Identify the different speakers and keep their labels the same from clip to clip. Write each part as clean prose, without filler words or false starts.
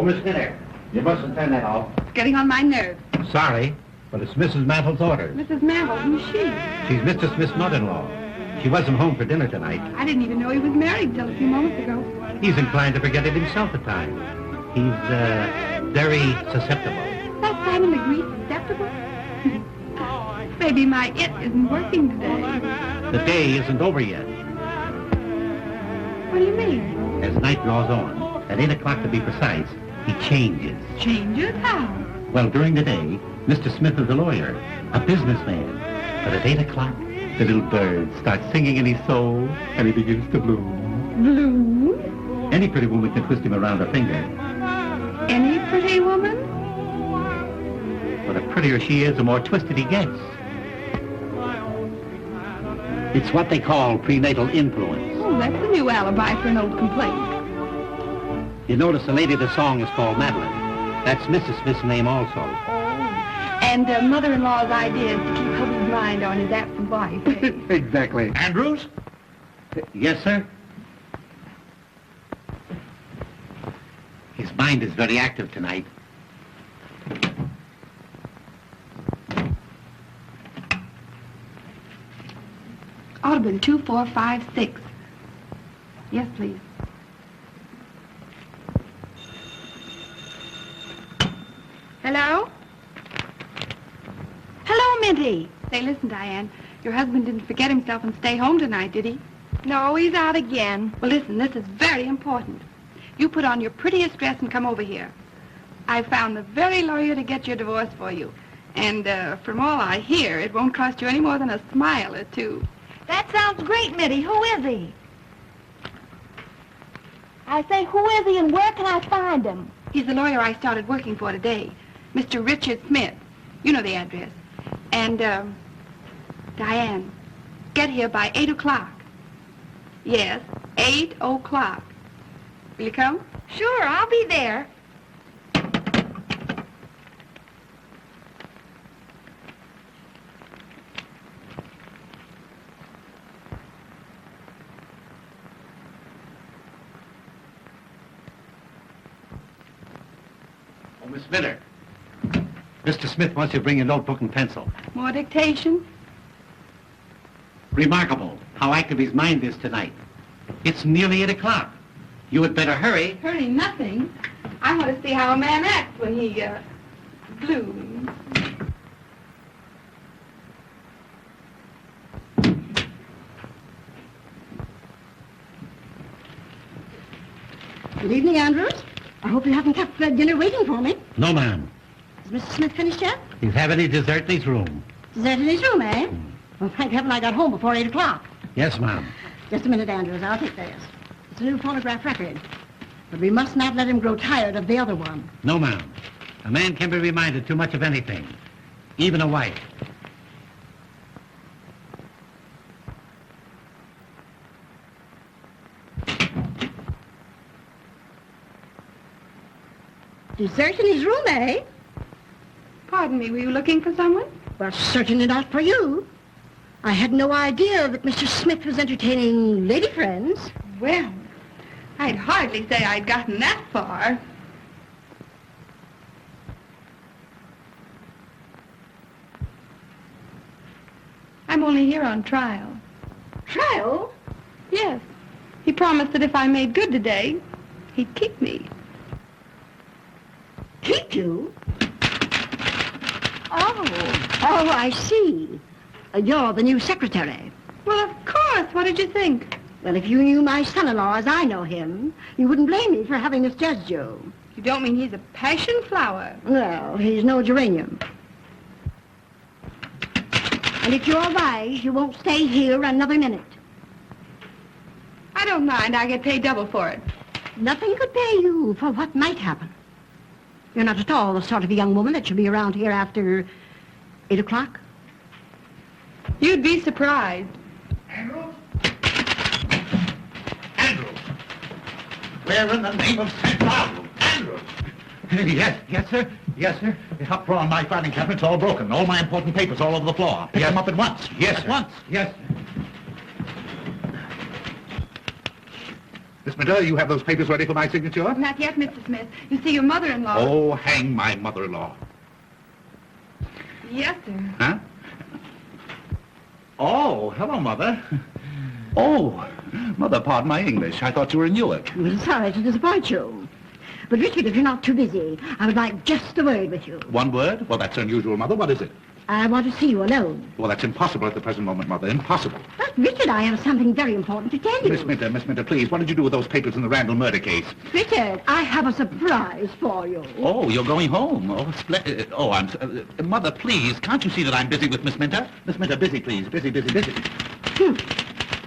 Speaker 1: Miss Minter, you mustn't turn that off.
Speaker 2: It's getting on my nerves.
Speaker 1: Sorry, but it's Mrs. Mantle's orders.
Speaker 2: Mrs. Mantle, who's she?
Speaker 1: She's Mr. Smith's mother-in-law. She wasn't home for dinner tonight.
Speaker 2: I didn't even know he was married till a few moments ago.
Speaker 1: He's inclined to forget it himself at times. He's, very susceptible.
Speaker 2: That Simon Legree susceptible? Maybe my it isn't working today.
Speaker 1: The day isn't over yet.
Speaker 2: What do you mean?
Speaker 1: As night draws on, at 8 o'clock to be precise, he changes.
Speaker 2: Changes? How?
Speaker 1: Well, during the day, Mr. Smith is a lawyer, a businessman. But at 8 o'clock, the little bird starts singing in his soul, and he begins to bloom.
Speaker 2: Bloom?
Speaker 1: Any pretty woman can twist him around her finger.
Speaker 2: Any pretty woman?
Speaker 1: But the prettier she is, the more twisted he gets. It's what they call prenatal influence.
Speaker 2: Oh, that's a new alibi for an old complaint.
Speaker 1: You notice the lady of the song is called Madeline. That's Mrs. Smith's name also.
Speaker 2: And mother-in-law's idea is to keep hubby's mind on his absent wife.
Speaker 1: Exactly. Andrews? Yes, sir? His mind is very active tonight.
Speaker 2: Ought to have been 2, 4, 5, 6. Yes, please. Hello? Hello, Minty. Say, listen, Diane. Your husband didn't forget himself and stay home tonight, did he? No, he's out again. Well, listen, this is very important. You put on your prettiest dress and come over here. I found the very lawyer to get your divorce for you. And from all I hear, it won't cost you any more than a smile or two.
Speaker 3: That sounds great, Minty. Who is he? I say, who is he and where can I find him?
Speaker 2: He's the lawyer I started working for today, Mr. Richard Smith. You know the address. And, Diane, get here by 8 o'clock. Yes, 8 o'clock. Will you come?
Speaker 3: Sure, I'll be there.
Speaker 1: Oh, Miss Minter. Mr. Smith wants you to bring your notebook and pencil.
Speaker 2: More dictation?
Speaker 1: Remarkable how active his mind is tonight. It's nearly 8 o'clock. You had better hurry.
Speaker 2: Hurry nothing. I want to see how a man acts when he, blooms.
Speaker 3: Good evening, Andrews. I hope you haven't kept dinner waiting for me.
Speaker 1: No, ma'am.
Speaker 3: Is Mr. Smith finished yet?
Speaker 1: He's having his dessert in his room.
Speaker 3: Dessert in his room, eh? Well, thank heaven I got home before 8 o'clock.
Speaker 1: Yes, ma'am.
Speaker 3: Just a minute, Andrews. I'll take this. It's a new phonograph record. But we must not let him grow tired of the other one.
Speaker 1: No, ma'am. A man can be reminded too much of anything, even a wife.
Speaker 3: Dessert in his room, eh?
Speaker 2: Pardon me, were you looking for someone?
Speaker 3: Well, certainly not for you. I had no idea that Mr. Smith was entertaining lady friends.
Speaker 2: Well, I'd hardly say I'd gotten that far. I'm only here on trial.
Speaker 3: Trial?
Speaker 2: Yes. He promised that if I made good today, he'd keep me.
Speaker 3: Keep you? Oh, I see. You're the new secretary.
Speaker 2: Well, of course. What did you think?
Speaker 3: Well, if you knew my son-in-law as I know him, you wouldn't blame me for having misjudged you.
Speaker 2: You don't mean he's a passion flower?
Speaker 3: Well, he's no geranium. And if you're wise, you won't stay here another minute.
Speaker 2: I don't mind. I get paid double for it.
Speaker 3: Nothing could pay you for what might happen. You're not at all the sort of a young woman that should be around here after 8 o'clock.
Speaker 2: You'd be surprised.
Speaker 4: Andrews? Andrews! Where in the name of St. Paul? Andrews! Yes, sir. Yes, sir. The top drawer on my filing cabinet's all broken. All my important papers all over the floor. Pick them up at once. Yes, sir. At once. Yes, sir. This Miss Minter, you have those papers ready for my signature?
Speaker 2: Not yet, Mr. Smith. You see, your mother-in-law...
Speaker 4: Oh, hang my mother-in-law.
Speaker 2: Yes, sir.
Speaker 4: Huh? Oh, hello, Mother. Oh, Mother, pardon my English. I thought you were in Newark.
Speaker 3: I'm sorry to disappoint you. But, Richard, if you're not too busy, I would like just a word with you.
Speaker 4: One word? Well, that's unusual, Mother. What is it?
Speaker 3: I want to see you alone.
Speaker 4: Well, that's impossible at the present moment, Mother. Impossible.
Speaker 3: But, Richard, I have something very important to tell you.
Speaker 4: Miss Minter, please, what did you do with those papers in the Randall murder case?
Speaker 3: Richard, I have a surprise for you.
Speaker 4: Oh, you're going home. Oh, splendid. Oh, Mother, please, can't you see that I'm busy with Miss Minter? Miss Minter, busy, please. Busy.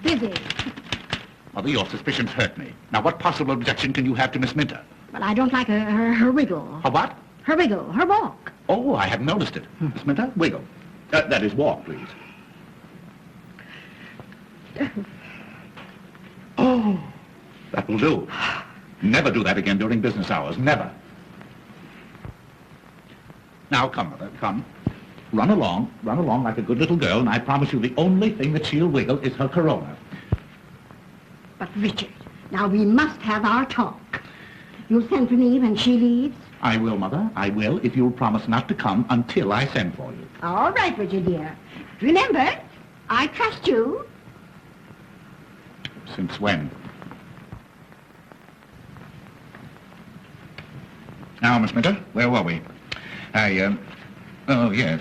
Speaker 3: Busy.
Speaker 4: Mother, your suspicions hurt me. Now, what possible objection can you have to Miss Minter?
Speaker 3: Well, I don't like her wiggle.
Speaker 4: Her what?
Speaker 3: Her wiggle, her walk.
Speaker 4: Oh, I hadn't noticed it. Miss Minter, wiggle. That is, walk, please. Oh, that will do. Never do that again during business hours. Never. Now, come, Mother, come. Run along like a good little girl, and I promise you the only thing that she'll wiggle is her corona.
Speaker 3: But, Richard, now we must have our talk. You'll send for me when she leaves?
Speaker 4: I will, Mother. I will, if you'll promise not to come until I send for you.
Speaker 3: All right, Richard, dear. Remember, I trust you.
Speaker 4: Since when? Now, Miss Minter, where were we? Oh, yes.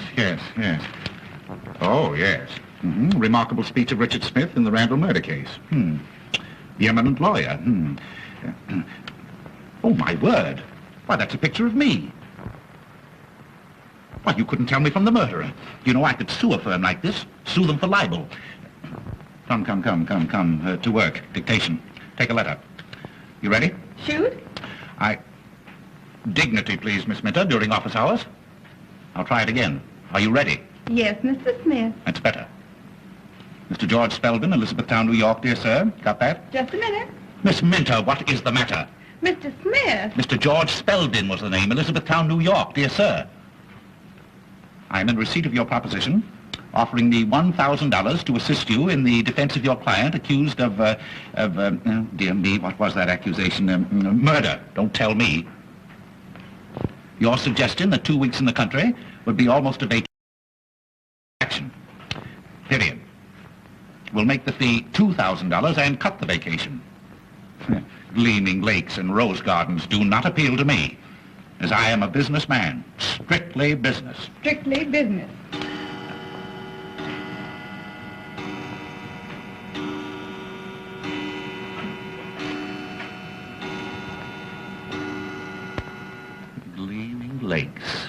Speaker 4: Oh, yes. Remarkable speech of Richard Smith in the Randall murder case. The eminent lawyer. Oh, my word. Why, that's a picture of me. Why, you couldn't tell me from the murderer. You know, I could sue a firm like this, sue them for libel. Come, to work. Dictation. Take a letter. You ready?
Speaker 2: Shoot?
Speaker 4: Dignity, please, Miss Minter, during office hours. I'll try it again. Are you ready?
Speaker 2: Yes, Mr. Smith.
Speaker 4: That's better. Mr. George Spelvin, Elizabethtown, New York, dear sir. Got that?
Speaker 2: Just a minute.
Speaker 4: Miss Minter, what is the matter?
Speaker 2: Mr. Smith.
Speaker 4: Mr. George Spelvin was the name, Elizabethtown, New York, dear sir. I am in receipt of your proposition, offering me $1,000 to assist you in the defense of your client accused of dear me, what was that accusation? Murder. Don't tell me. Your suggestion that 2 weeks in the country would be almost a vacation. Period. We'll make the fee $2,000 and cut the vacation. Gleaming lakes and rose gardens do not appeal to me, as I am a businessman. Strictly business.
Speaker 2: Strictly business.
Speaker 4: Gleaming lakes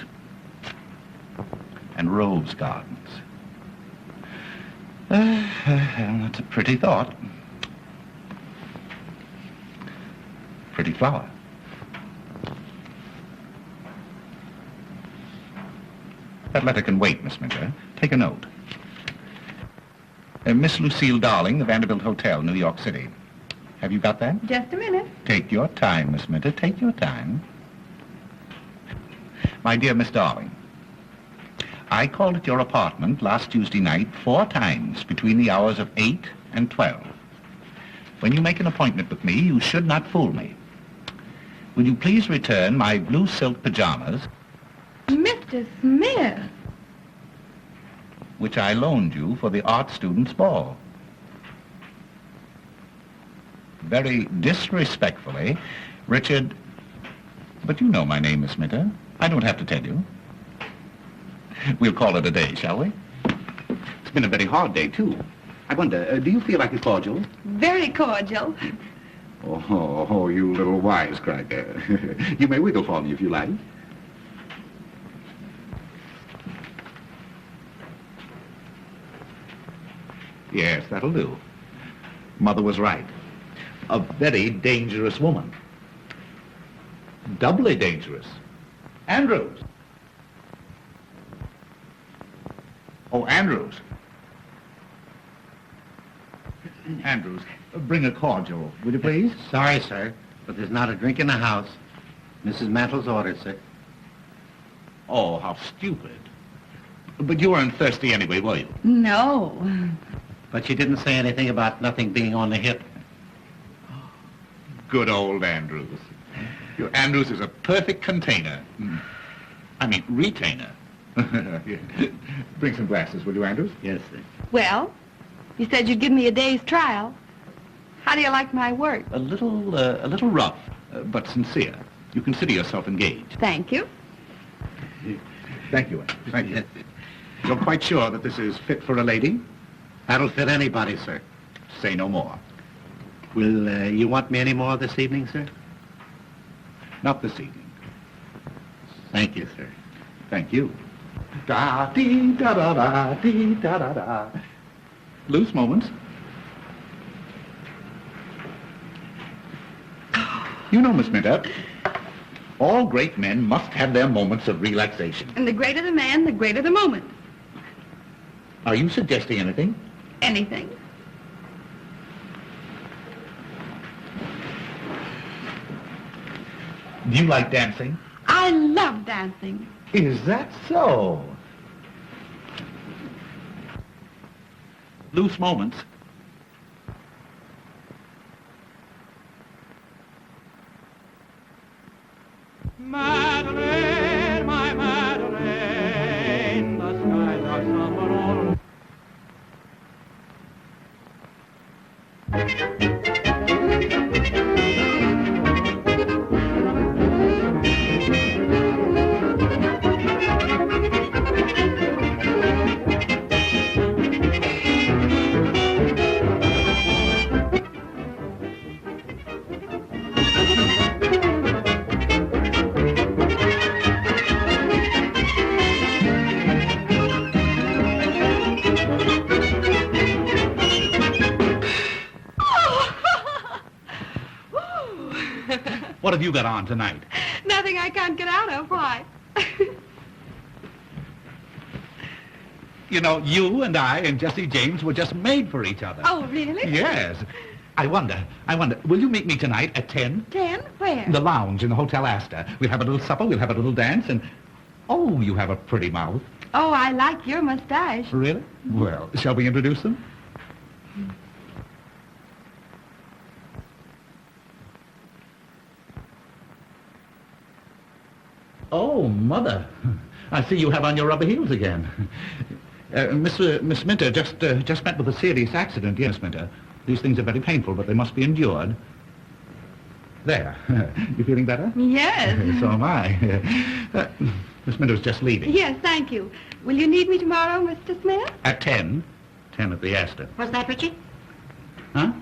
Speaker 4: and rose gardens. That's a pretty thought. Pretty flower. That letter can wait, Miss Minter. Take a note. Miss Lucille Darling, the Vanderbilt Hotel, New York City. Have you got that?
Speaker 2: Just a minute.
Speaker 4: Take your time, Miss Minter. Take your time. My dear Miss Darling, I called at your apartment last Tuesday night 4 times between the hours of 8 and 12. When you make an appointment with me, you should not fool me. Will you please return my blue silk pajamas,
Speaker 2: Mr. Smith.
Speaker 4: which I loaned you for the art students' ball? Very disrespectfully, Richard... But you know my name, Miss Minter. I don't have to tell you. We'll call it a day, shall we? It's been a very hard day, too. I wonder, do you feel like a cordial?
Speaker 2: Very cordial.
Speaker 4: Oh, you little wisecracker. You may wiggle for me if you like. Yes, that'll do. Mother was right. A very dangerous woman. Doubly dangerous. Andrews. Oh, Andrews. Andrews, bring a cordial, will you please?
Speaker 1: Sorry, sir, but there's not a drink in the house. Mrs. Mantle's ordered, sir.
Speaker 4: Oh, how stupid. But you weren't thirsty anyway, were you?
Speaker 2: No.
Speaker 1: But she didn't say anything about nothing being on the hip.
Speaker 4: Good old Andrews. Your Andrews is a perfect container. I mean, retainer. Bring some glasses, will you, Andrews?
Speaker 1: Yes, sir.
Speaker 2: Well, you said you'd give me a day's trial. How do you like my work?
Speaker 4: A little rough, but sincere. You consider yourself engaged.
Speaker 2: Thank you.
Speaker 4: Thank you, Andrews. Thank you. You're quite sure that this is fit for a lady?
Speaker 1: That'll fit anybody, sir.
Speaker 4: Say no more.
Speaker 1: Will you want me any more this evening, sir?
Speaker 4: Not this evening.
Speaker 1: Thank you, sir.
Speaker 4: Thank you. Da-dee-da-da-da-dee-da-da-da. Loose moments. You know, Miss Minter, all great men must have their moments of relaxation.
Speaker 2: And the greater the man, the greater the moment.
Speaker 4: Are you suggesting anything?
Speaker 2: Anything.
Speaker 4: Do you like dancing?
Speaker 2: I love dancing.
Speaker 4: Is that so? Loose moments.
Speaker 5: Madeline, my Madeline, the skies are somber all.
Speaker 4: What have you got on tonight?
Speaker 2: Nothing I can't get out of. Why?
Speaker 4: You know, you and I and Jesse James were just made for each other.
Speaker 2: Oh, really?
Speaker 4: Yes. I wonder, will you meet me tonight at 10?
Speaker 2: 10? Where?
Speaker 4: The lounge in the Hotel Astor. We'll have a little supper, we'll have a little dance, and... Oh, you have a pretty mouth.
Speaker 2: Oh, I like your mustache.
Speaker 4: Really? Well, shall we introduce them? Oh, Mother. I see you have on your rubber heels again. Miss Minter just met with a serious accident. Yes, Minter. These things are very painful, but they must be endured. There. You feeling better?
Speaker 2: Yes.
Speaker 4: So am I. Miss Minter's just leaving.
Speaker 2: Yes, thank you. Will you need me tomorrow, Mr. Smith?
Speaker 4: At 10. 10 at the Astor.
Speaker 3: What's that, Richard?
Speaker 4: Huh?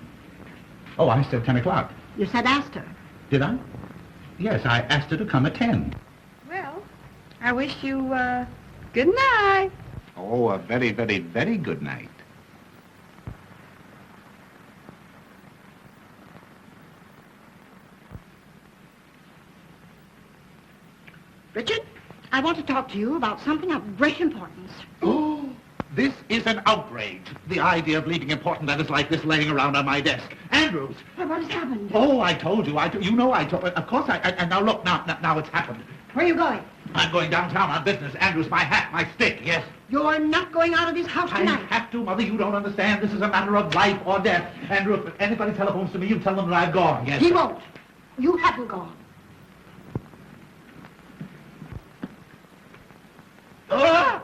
Speaker 4: Oh, I said 10 o'clock.
Speaker 3: You said Astor.
Speaker 4: Did I? Yes, I asked her to come at 10.
Speaker 2: Well, I wish you, good night.
Speaker 4: Oh, a very, very, very good night.
Speaker 3: Richard, I want to talk to you about something of great importance.
Speaker 4: Oh, this is an outrage. The idea of leaving important letters like this laying around on my desk. Andrews!
Speaker 3: Well, what has happened?
Speaker 4: Oh, I told you. You know I told... Of course and now look, now it's happened.
Speaker 3: Where are you going?
Speaker 4: I'm going downtown on business. Andrews, my hat, my stick, yes.
Speaker 3: You're not going out of this house
Speaker 4: I
Speaker 3: tonight.
Speaker 4: have to, Mother. You don't understand. This is a matter of life or death. Andrew, if anybody telephones to me, you tell them that I've gone, yes?
Speaker 3: He won't. You haven't gone.
Speaker 4: Ah!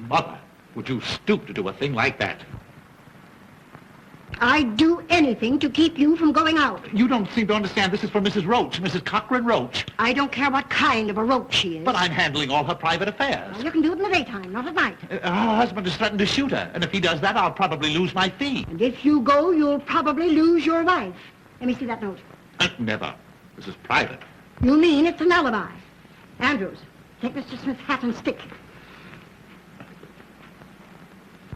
Speaker 4: Mother, would you stoop to do a thing like that?
Speaker 3: I'd do anything to keep you from going out.
Speaker 4: You don't seem to understand. This is for Mrs. Roach, Mrs. Cochran Roach.
Speaker 3: I don't care what kind of a roach she is.
Speaker 4: But I'm handling all her private affairs.
Speaker 3: Well, you can do it in the daytime, not at night.
Speaker 4: Her husband has threatened to shoot her, and if he does that, I'll probably lose my fee.
Speaker 3: And if you go, you'll probably lose your wife. Let me see that note.
Speaker 4: Never. This is private.
Speaker 3: You mean it's an alibi? Andrews, take Mr. Smith's hat and stick.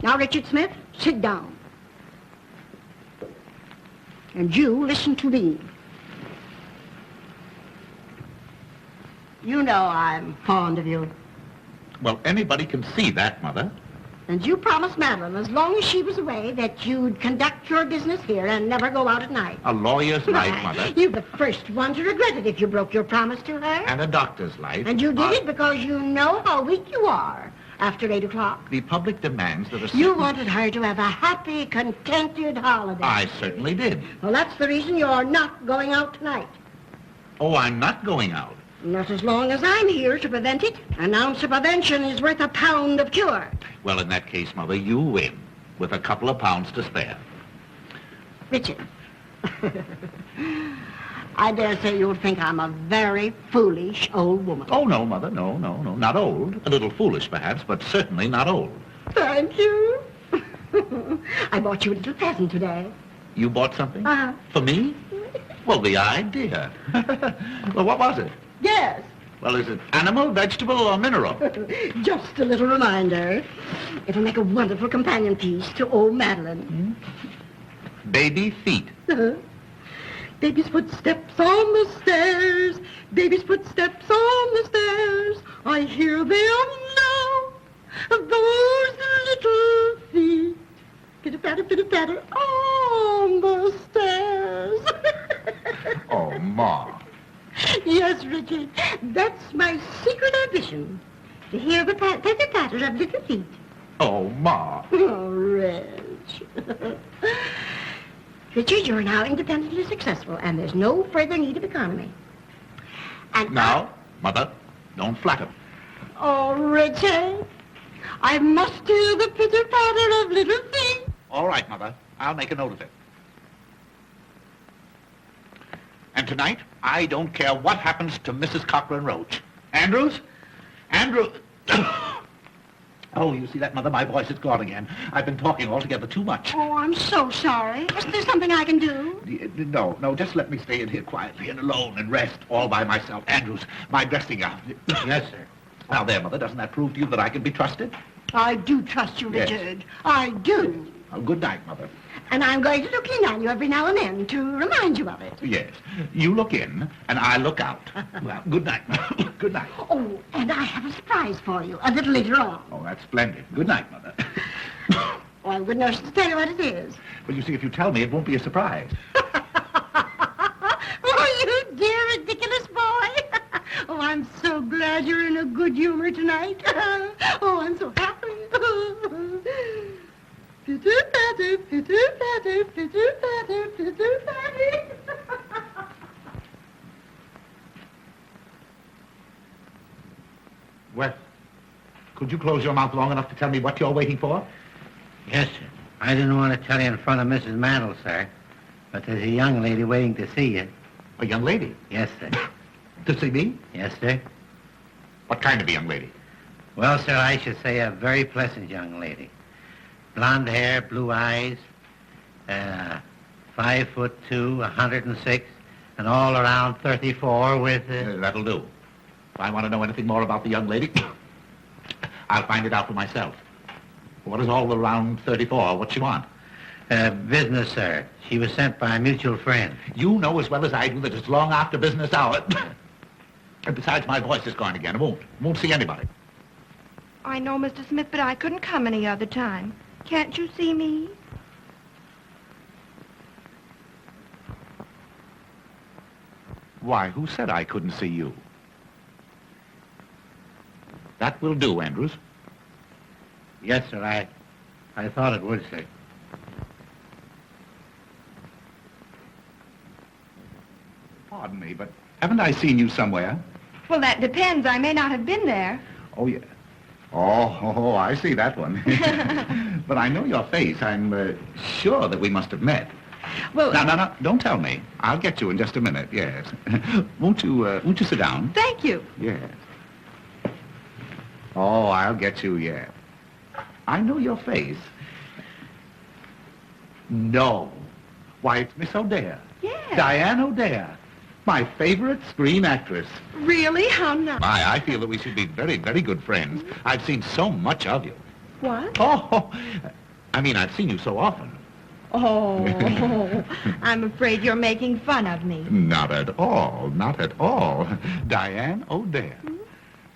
Speaker 3: Now, Richard Smith, sit down. And you listen to me. You know I'm fond of you.
Speaker 4: Well, anybody can see that, Mother.
Speaker 3: And you promised Madeline, as long as she was away, that you'd conduct your business here and never go out at night.
Speaker 4: A lawyer's life, Mother.
Speaker 3: You're the first one to regret it if you broke your promise to her.
Speaker 4: And a doctor's life.
Speaker 3: And you did it because you know how weak you are. after 8 o'clock.
Speaker 4: The public demands that a
Speaker 3: You
Speaker 4: certain-
Speaker 3: wanted her to have a happy, contented holiday.
Speaker 4: I certainly did.
Speaker 3: Well, that's the reason you're not going out tonight.
Speaker 4: Oh, I'm not going out.
Speaker 3: Not as long as I'm here to prevent it. An ounce of prevention is worth a pound of cure.
Speaker 4: Well, in that case, Mother, you win, with a couple of pounds to spare.
Speaker 3: Richard, I dare say you'll think I'm a very foolish old woman.
Speaker 4: Oh, no, Mother, no, not old. A little foolish, perhaps, but certainly not old.
Speaker 3: Thank you. I bought you a little present today.
Speaker 4: You bought something?
Speaker 3: Uh-huh.
Speaker 4: For me? Well, the idea. Well, what was it?
Speaker 3: Yes,
Speaker 4: Well, is it animal, vegetable, or mineral?
Speaker 3: just a little reminder. It'll make a wonderful companion piece to old Madeline.
Speaker 4: Baby feet.
Speaker 3: Baby's footsteps on the stairs. Baby's footsteps on the stairs. I hear them now. Those little feet. Pitter-patter on the stairs.
Speaker 4: Oh, Ma.
Speaker 3: Yes, Richard. That's my secret ambition. To hear the patter-patter of little feet.
Speaker 4: Oh, Ma.
Speaker 3: Oh, Reg. Richard, you're now independently successful, and there's no further need of economy. And
Speaker 4: Now, Mother, don't flatter.
Speaker 3: Oh, Richard, I must hear the pitter-patter of little feet.
Speaker 4: All right, Mother. I'll make a note of it. And tonight, I don't care what happens to Mrs. Cochran Roach. Andrews? Andrew... Oh, you see that, Mother? My voice is gone again. I've been talking altogether too much.
Speaker 3: Oh, I'm so sorry. Isn't there something I can do?
Speaker 4: No, just let me stay in here quietly and alone and rest all by myself. Andrews, my dressing gown.
Speaker 1: Yes, sir.
Speaker 4: Now there, Mother, doesn't that prove to you that I can be trusted?
Speaker 3: I do trust you,
Speaker 4: Yes.
Speaker 3: Richard. I do.
Speaker 4: Oh, good night, Mother.
Speaker 3: And I'm going to look in on you every now and then to remind you of it.
Speaker 4: Yes, you look in and I look out. Well, good night, Mother. Good night.
Speaker 3: Oh, and I have a surprise for you a little later on.
Speaker 4: Oh, that's splendid. Good night, Mother.
Speaker 3: Oh, I'm good enough to tell you what it is.
Speaker 4: Well, you see, if you tell me, it won't be a surprise.
Speaker 3: Oh, you dear, ridiculous boy. Oh, I'm so glad you're in a good humor tonight. Oh, I'm so happy. Pitter-patter, pitter-patter, pitter-patter, pitter-patter.
Speaker 4: Well, could you close your mouth long enough to tell me what you're waiting for?
Speaker 1: Yes, sir. I didn't want to tell you in front of Mrs. Mandel, sir, but there's a young lady waiting to see you.
Speaker 4: A young lady.
Speaker 1: Yes, sir.
Speaker 4: To see me?
Speaker 1: Yes, sir.
Speaker 4: What kind of a young lady?
Speaker 1: Well, sir, I should say a very pleasant young lady. Blonde hair, blue eyes, 5'2", 106, and all around 34 with...
Speaker 4: That'll do. If I want to know anything more about the young lady, I'll find it out for myself. What is all around 34? What's she want?
Speaker 1: Business, sir. She was sent by a mutual friend.
Speaker 4: You know as well as I do that it's long after business hour. And besides, my voice is gone again. I won't see anybody.
Speaker 2: I know, Mr. Smith, but I couldn't come any other time. Can't you see me?
Speaker 4: Why, who said I couldn't see you? That will do, Andrews.
Speaker 1: Yes, sir, I thought it would, sir.
Speaker 4: Pardon me, but haven't I seen you somewhere?
Speaker 2: Well, that depends. I may not have been there.
Speaker 4: Oh, yeah. Oh, I see that one. But I know your face. I'm sure that we must have met.
Speaker 2: Well,
Speaker 4: No, don't tell me. I'll get you in just a minute, yes. Won't you sit down?
Speaker 2: thank you.
Speaker 4: Yes. Oh, I'll get you, yeah. I know your face. No. Why, it's Miss O'Dare.
Speaker 2: Yes.
Speaker 4: Diane O'Dare. My favorite screen actress.
Speaker 2: Really? How nice.
Speaker 4: I feel that we should be very, very good friends. I've seen so much of you.
Speaker 2: What?
Speaker 4: Oh, I mean, I've seen you so often.
Speaker 2: Oh, I'm afraid you're making fun of me.
Speaker 4: Not at all, not at all. Diane O'Dare.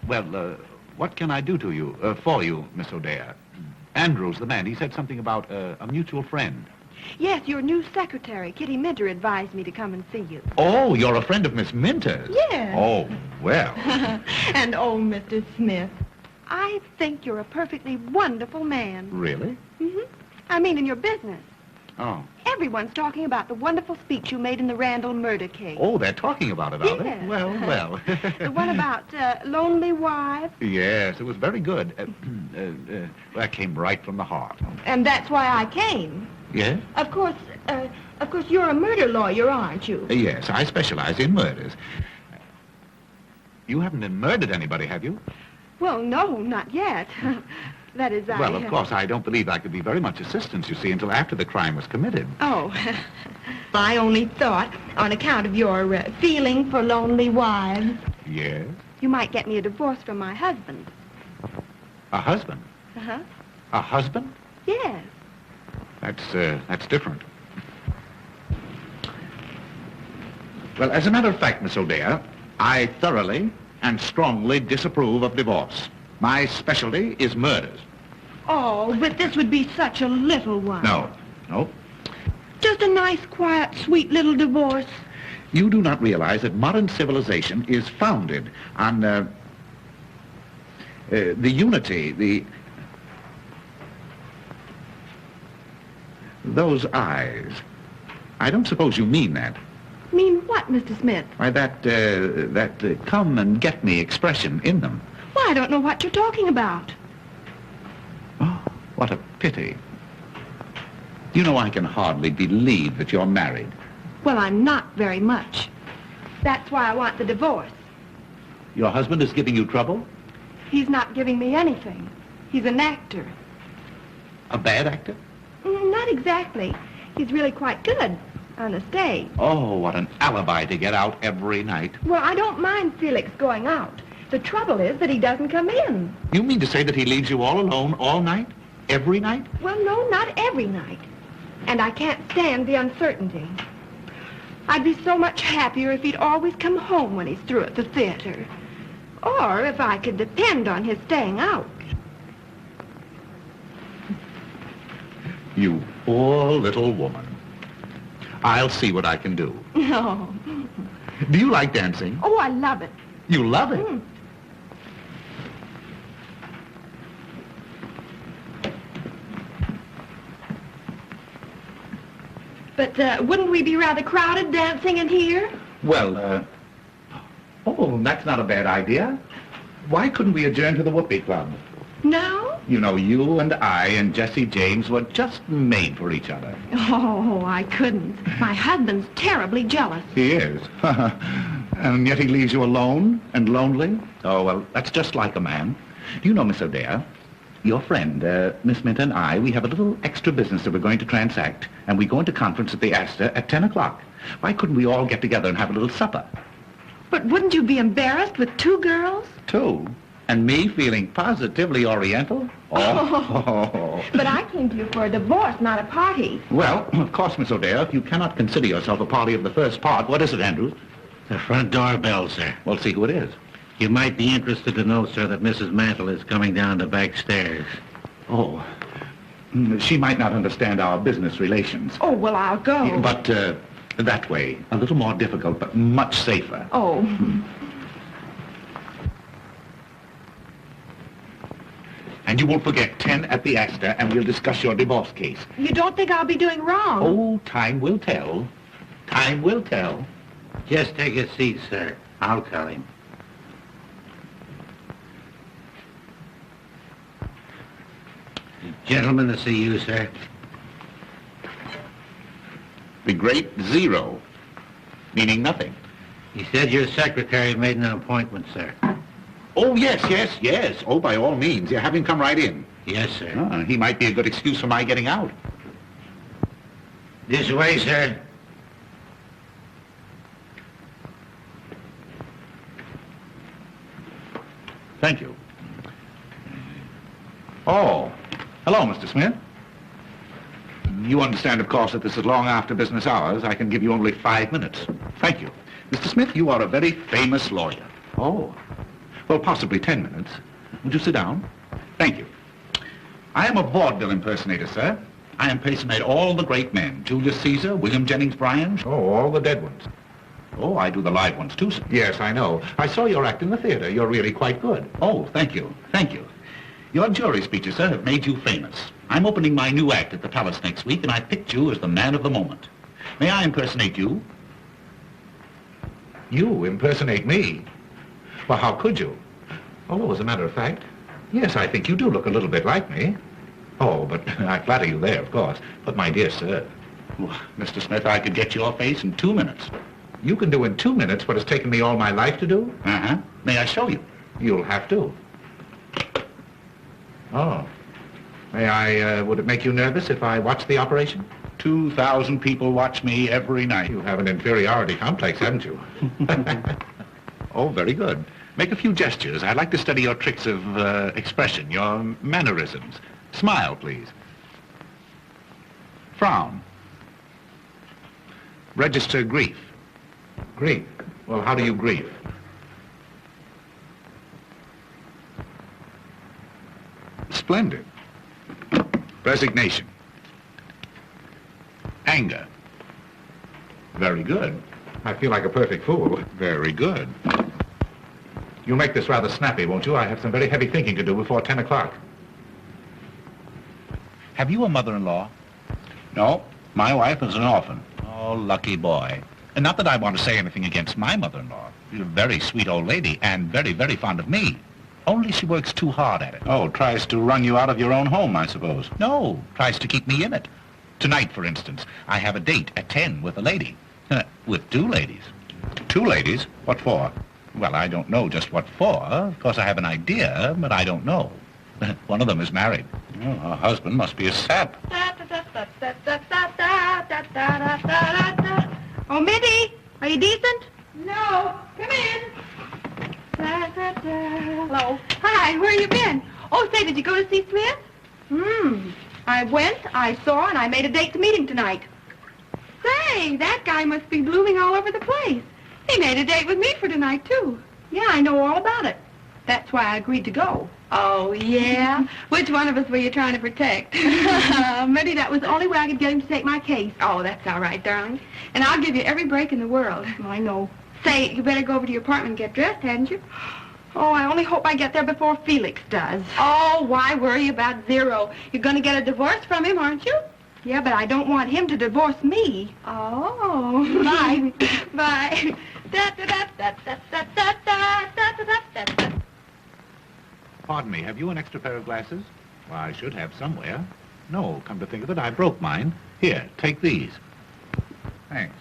Speaker 4: Well, what can I do to you, for you, Miss O'Dare? Andrews, the man, he said something about a mutual friend.
Speaker 2: Yes, your new secretary, Kitty Minter, advised me to come and see you.
Speaker 4: Oh, you're a friend of Miss Minter's?
Speaker 2: Yes.
Speaker 4: Oh, well.
Speaker 2: And oh, Mr. Smith. I think you're a perfectly wonderful man.
Speaker 1: Really?
Speaker 2: I mean, in your business.
Speaker 1: Oh.
Speaker 2: Everyone's talking about the wonderful speech you made in the Randall murder case.
Speaker 1: Oh, they're talking about it, are they?
Speaker 2: Yes.
Speaker 1: Well, well.
Speaker 2: The one about lonely wives.
Speaker 1: Yes, it was very good. That came right from the heart.
Speaker 2: And that's why I came.
Speaker 1: Yes?
Speaker 2: Of course, you're a murder lawyer, aren't you?
Speaker 1: Yes, I specialize in murders. You haven't murdered anybody, have you?
Speaker 2: Well, no, not yet. That is,
Speaker 1: Well, of course, I don't believe I could be very much assistance, you see, until after the crime was committed.
Speaker 2: Oh, I only thought, on account of your feeling for lonely wives.
Speaker 1: Yes?
Speaker 2: You might get me a divorce from my husband.
Speaker 1: A husband?
Speaker 2: Uh-huh.
Speaker 1: A husband?
Speaker 2: Yes.
Speaker 1: That's different.
Speaker 4: Well, as a matter of fact, Miss O'Dea, I thoroughly and strongly disapprove of divorce. My specialty is murders.
Speaker 2: Oh, but this would be such a little one.
Speaker 4: No.
Speaker 2: Just a nice, quiet, sweet little divorce.
Speaker 4: You do not realize that modern civilization is founded on the unity, those eyes. I don't suppose you mean that.
Speaker 2: Mean what, Mr. Smith?
Speaker 4: Why, that come and get me expression in them.
Speaker 2: Why, I don't know what you're talking about.
Speaker 4: Oh, what a pity. You know, I can hardly believe that you're married.
Speaker 2: Well, I'm not very much. That's why I want the divorce.
Speaker 4: Your husband is giving you trouble?
Speaker 2: He's not giving me anything. He's an actor.
Speaker 4: A bad actor?
Speaker 2: Not exactly. He's really quite good on the stage.
Speaker 4: Oh, what an alibi to get out every night.
Speaker 2: Well, I don't mind Felix going out. The trouble is that he doesn't come in.
Speaker 4: You mean to say that he leaves you all alone all night? Every night?
Speaker 2: Well, no, not every night. And I can't stand the uncertainty. I'd be so much happier if he'd always come home when he's through at the theater. Or if I could depend on his staying out.
Speaker 4: You poor little woman. I'll see what I can do.
Speaker 2: No.
Speaker 4: Do you like dancing?
Speaker 2: Oh, I love it.
Speaker 4: You love it?
Speaker 2: But wouldn't we be rather crowded dancing in here?
Speaker 4: Well, oh, that's not a bad idea. Why couldn't we adjourn to the Whoopee Club?
Speaker 2: No?
Speaker 4: You know, you and I and Jesse James were just made for each other.
Speaker 2: Oh, I couldn't. My husband's terribly jealous.
Speaker 4: He is. And yet he leaves you alone and lonely? Oh, well, that's just like a man. Do you know, Miss O'Dea, your friend, Miss Minty and I, we have a little extra business that we're going to transact, and we go into conference at the Esther at 10 o'clock. Why couldn't we all get together and have a little supper?
Speaker 2: But wouldn't you be embarrassed with two girls?
Speaker 4: Two? And me feeling positively oriental? Oh.
Speaker 2: But I came to you for a divorce, not a party.
Speaker 4: Well, of course, Miss O'Dea, if you cannot consider yourself a party of the first part, what is it, Andrews?
Speaker 6: The front door bell, sir.
Speaker 4: Well, see who it is.
Speaker 6: You might be interested to know, sir, that Mrs. Mantle is coming down the back stairs.
Speaker 4: Oh. She might not understand our business relations.
Speaker 2: Oh, well, I'll go.
Speaker 4: But that way, a little more difficult, but much safer.
Speaker 2: Oh.
Speaker 4: And you won't forget 10 at the Esther, and we'll discuss your divorce case.
Speaker 2: You don't think I'll be doing wrong?
Speaker 4: Oh, time will tell. Time will tell.
Speaker 6: Just take a seat, sir. I'll tell him. Gentlemen to see you, sir.
Speaker 4: The Great Zero, meaning nothing.
Speaker 6: He said your secretary made an appointment, sir.
Speaker 4: Oh, yes. Oh, by all means. Yeah, have him come right in.
Speaker 6: Yes, sir.
Speaker 4: He might be a good excuse for my getting out.
Speaker 6: This way, sir.
Speaker 4: Thank you. Oh, hello, Mr. Smith. You understand, of course, that this is long after business hours. I can give you only 5 minutes. Thank you. Mr. Smith, you are a very famous lawyer. Oh. Well, possibly 10 minutes. Would you sit down? Thank you. I am a vaudeville impersonator, sir. I impersonate all the great men. Julius Caesar, William Jennings Bryan. Oh, all the dead ones. Oh, I do the live ones too, sir.
Speaker 7: Yes, I know. I saw your act in the theater. You're really quite good.
Speaker 4: Oh, thank you. Thank you. Your jury speeches, sir, have made you famous. I'm opening my new act at the Palace next week, and I picked you as the man of the moment. May I impersonate you?
Speaker 7: You impersonate me? Well, how could you? Oh, as a matter of fact, yes, I think you do look a little bit like me. Oh, but I flatter you there, of course. But my dear sir...
Speaker 4: Well, Mr. Smith, I could get your face in 2 minutes.
Speaker 7: You can do in 2 minutes what has taken me all my life to do?
Speaker 4: Uh-huh. May I show you?
Speaker 7: You'll have to. Oh. May I, would it make you nervous if I watched the operation?
Speaker 4: 2,000 people watch me every night.
Speaker 7: You have an inferiority complex, haven't you?
Speaker 4: Oh, very good. Make a few gestures. I'd like to study your tricks of expression, your mannerisms. Smile, please. Frown. Register grief.
Speaker 7: Grief? Well, how do you grieve?
Speaker 4: Splendid. Resignation. Anger. Very good.
Speaker 7: I feel like a perfect fool.
Speaker 4: Very good.
Speaker 7: You'll make this rather snappy, won't you? I have some very heavy thinking to do before 10 o'clock.
Speaker 4: Have you a mother-in-law? No, my wife is an orphan. Oh, lucky boy. And not that I want to say anything against my mother-in-law. She's a very sweet old lady and very, very fond of me. Only she works too hard at it. Oh, tries to run you out of your own home, I suppose. No, tries to keep me in it. Tonight, for instance, I have a date at 10 with a lady. With 2 ladies. 2 ladies? What for? Well, I don't know just what for. Of course, I have an idea, but I don't know. One of them is married. Oh, her husband must be a sap.
Speaker 2: Oh, Minty, are you decent? No. Come in. Hello. Hi, where you been? Oh, say, did you go to see Smith? I went, I saw, and I made a date to meet him tonight. Say, that guy must be blooming all over the place. He made a date with me for tonight, too. Yeah, I know all about it. That's why I agreed to go. Oh, yeah? Which one of us were you trying to protect? Maybe that was the only way I could get him to take my case. Oh, that's all right, darling. And I'll give you every break in the world. I know. Say, you better go over to your apartment and get dressed, hadn't you? Oh, I only hope I get there before Felix does. Oh, why worry about Zero? You're going to get a divorce from him, aren't you? Yeah, but I don't want him to divorce me. Oh. Bye. Bye.
Speaker 7: Pardon me, have you an extra pair of glasses? Well, I should have somewhere. No, come to think of it, I broke mine. Here, take these. Thanks.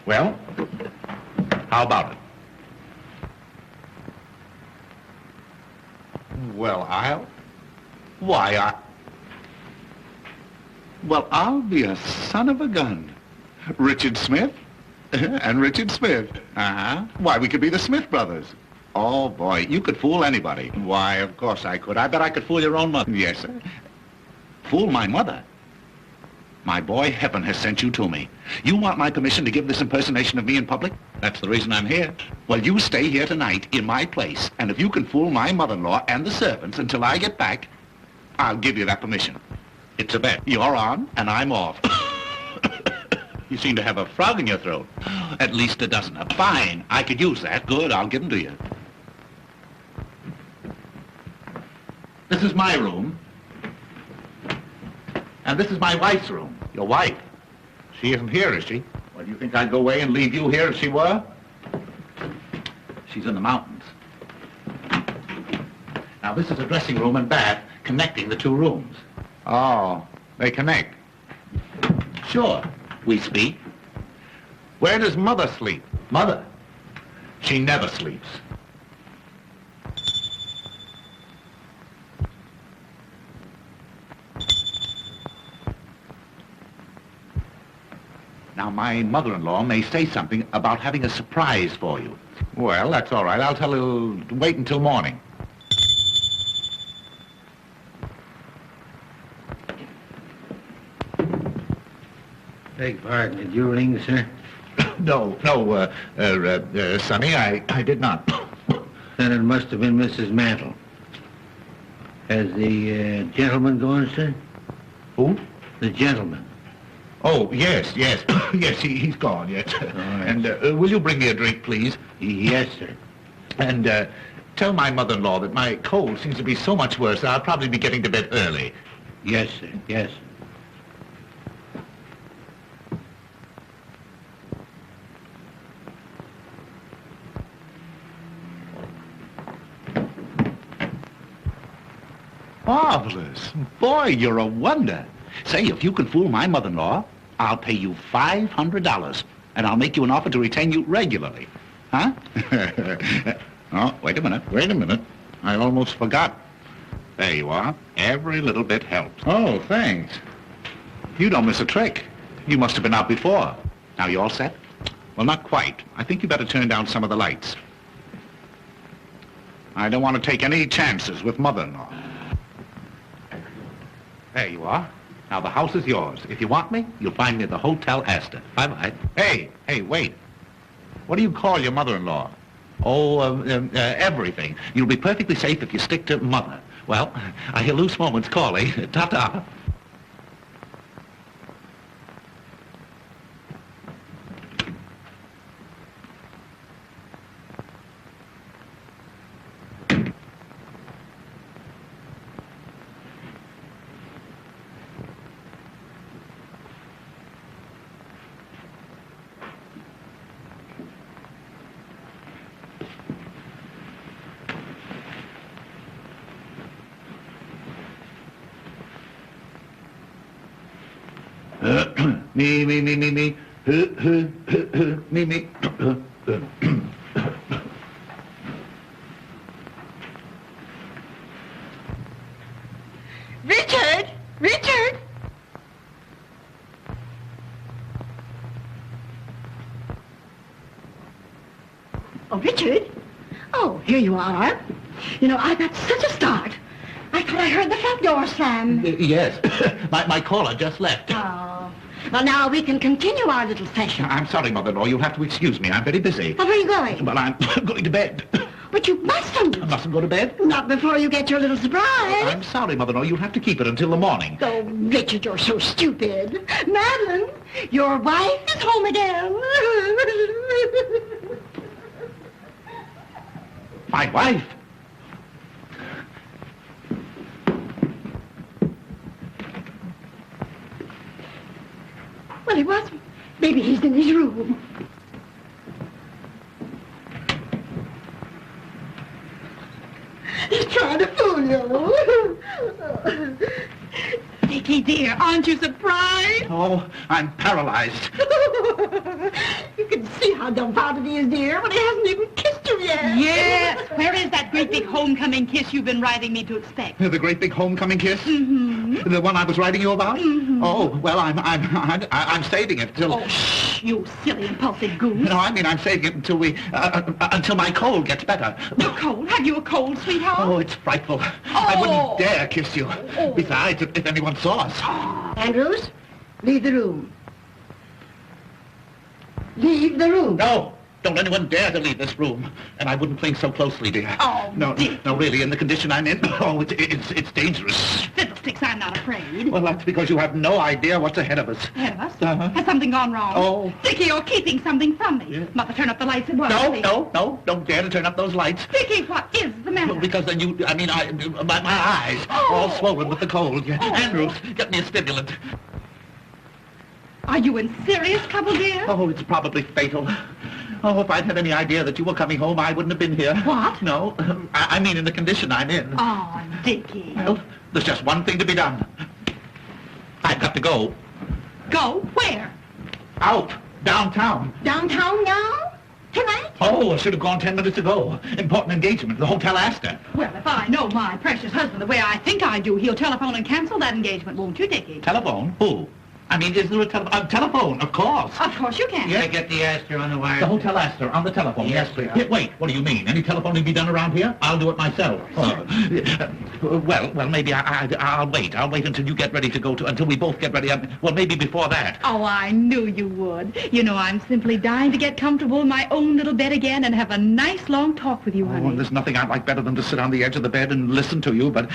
Speaker 7: Well, how about it? Well,
Speaker 4: I'll be a son of a gun. Richard Smith and Richard Smith. Uh-huh. Why, we could be the Smith brothers. Oh, boy, you could fool anybody. Why, of course I could. I bet I could fool your own mother. Yes, sir. Fool my mother? My boy, heaven has sent you to me. You want my permission to give this impersonation of me in public? That's the reason I'm here. Well, you stay here tonight in my place, and if you can fool my mother-in-law and the servants until I get back, I'll give you that permission. It's a bet. You're on, and I'm off. You seem to have a frog in your throat. At least a dozen. Fine. I could use that. Good. I'll give them to you. This is my room. And this is my wife's room. Your wife? She isn't here, is she? Well, do you think I'd go away and leave you here if she were? She's in the mountains. Now, this is a dressing room and bath connecting the 2 rooms. Oh, they connect. Sure, we speak. Where does Mother sleep? Mother? She never sleeps. Now, my mother-in-law may say something about having a surprise for you. Well, that's all right. I'll tell her to wait until morning.
Speaker 6: Beg pardon, did you ring, sir?
Speaker 7: No, Sonny, I did not.
Speaker 6: Then it must have been Mrs. Mantle. Has the gentleman gone, sir?
Speaker 7: Who?
Speaker 6: The gentleman.
Speaker 7: Oh, yes. yes, he's gone, yes.
Speaker 6: All right.
Speaker 7: And will you bring me a drink, please?
Speaker 6: Yes, sir.
Speaker 7: And tell my mother-in-law that my cold seems to be so much worse that I'll probably be getting to bed early.
Speaker 6: Yes, sir. Yes.
Speaker 4: Marvelous. Boy, you're a wonder. Say, if you can fool my mother-in-law, I'll pay you $500, and I'll make you an offer to retain you regularly. Huh? Oh, wait a minute. I almost forgot. There you are. Every little bit helps.
Speaker 7: Oh, thanks.
Speaker 4: You don't miss a trick. You must have been out before. Now, you all set? Well, not quite. I think you better turn down some of the lights. I don't want to take any chances with mother-in-law. There you are. Now, the house is yours. If you want me, you'll find me at the Hotel Esther. Bye-bye. Hey, wait. What do you call your mother-in-law? Oh, everything. You'll be perfectly safe if you stick to mother. Well, I hear loose moments calling. Ta-ta. Me. Me.
Speaker 3: Richard! Oh, Richard? Oh, here you are. You know, I got such a start. I thought I heard the front door slam.
Speaker 4: Yes. my caller just left.
Speaker 3: Oh. Well, now we can continue our little session.
Speaker 4: I'm sorry, mother-in-law. You'll have to excuse me. I'm very busy.
Speaker 3: Well, where are you going?
Speaker 4: Well, I'm going to bed.
Speaker 3: But you mustn't.
Speaker 4: I mustn't go to bed?
Speaker 3: Not before you get your little surprise.
Speaker 4: I'm sorry, mother-in-law. You'll have to keep it until the morning.
Speaker 3: Oh, Richard, you're so stupid. Madeline, your wife is home again.
Speaker 4: My wife?
Speaker 3: Well, he wasn't. Maybe he's in his room. He's trying to fool you. Dickie, dear, aren't you surprised?
Speaker 4: Oh, I'm paralyzed.
Speaker 3: You can see how dumbfounded he is, dear, when he hasn't even kissed you yet.
Speaker 2: Yes. Where is that great big homecoming kiss you've been writing me to expect?
Speaker 4: The great big homecoming kiss?
Speaker 2: Mm-hmm.
Speaker 4: The one I was writing you about?
Speaker 2: Mm-hmm.
Speaker 4: Oh, well, I'm saving it till...
Speaker 2: Oh, shh, you silly, impulsive goose.
Speaker 4: No, I mean, I'm saving it until until my cold gets better.
Speaker 2: You're cold? Have you a cold, sweetheart?
Speaker 4: Oh, it's frightful. I wouldn't dare kiss you.
Speaker 2: Oh.
Speaker 4: Besides, if anyone saw us.
Speaker 3: Andrews, leave the room. Leave the room.
Speaker 4: No, don't anyone dare to leave this room. And I wouldn't cling so closely, dear.
Speaker 2: Oh,
Speaker 4: no,
Speaker 2: Dick.
Speaker 4: no, really, in the condition I'm in, oh, it's dangerous.
Speaker 2: Fiddlesticks, I'm not afraid.
Speaker 4: Well, that's because you have no idea what's ahead of us.
Speaker 2: Ahead of us?
Speaker 4: Uh-huh.
Speaker 2: Has something gone wrong?
Speaker 4: Oh.
Speaker 2: Dickie, you're keeping something from me.
Speaker 4: Yeah.
Speaker 2: Mother, turn up the lights at once.
Speaker 4: No, don't dare to turn up those lights.
Speaker 2: Dickie, what is the matter?
Speaker 4: Well, because then my eyes are all swollen with the cold. Yeah.
Speaker 2: Oh.
Speaker 4: Andrews, get me a stimulant.
Speaker 2: Are you in serious trouble, dear?
Speaker 4: Oh, it's probably fatal. Oh, if I'd had any idea that you were coming home, I wouldn't have been here.
Speaker 2: What?
Speaker 4: No, I mean in the condition I'm in.
Speaker 2: Oh, Dickie.
Speaker 4: Well, there's just one thing to be done. I've got to go.
Speaker 2: Go? Where?
Speaker 4: Out. Downtown.
Speaker 3: Downtown now? Tonight?
Speaker 4: Oh, I should have gone 10 minutes ago. Important engagement, the Hotel Astor.
Speaker 2: Well, if I know my precious husband the way I think I do, he'll telephone and cancel that engagement, won't you, Dickie?
Speaker 4: Telephone? Who? I mean, is there a telephone? Of course.
Speaker 2: Of course you can.
Speaker 6: Yeah, get the Esther on the wire.
Speaker 4: The Hotel Astor on the telephone.
Speaker 6: Yes,
Speaker 4: Yes, please.
Speaker 6: sir.
Speaker 4: Wait, what do you mean? Any telephoning be done around here? I'll do it myself. Well, maybe I'll wait. I'll wait until you get ready to go to, until we both get ready. Well, maybe before that.
Speaker 2: Oh, I knew you would. You know, I'm simply dying to get comfortable in my own little bed again and have a nice long talk with you,
Speaker 4: Oh,
Speaker 2: honey.
Speaker 4: there's nothing I'd like better than to sit on the edge of the bed and listen to you, but,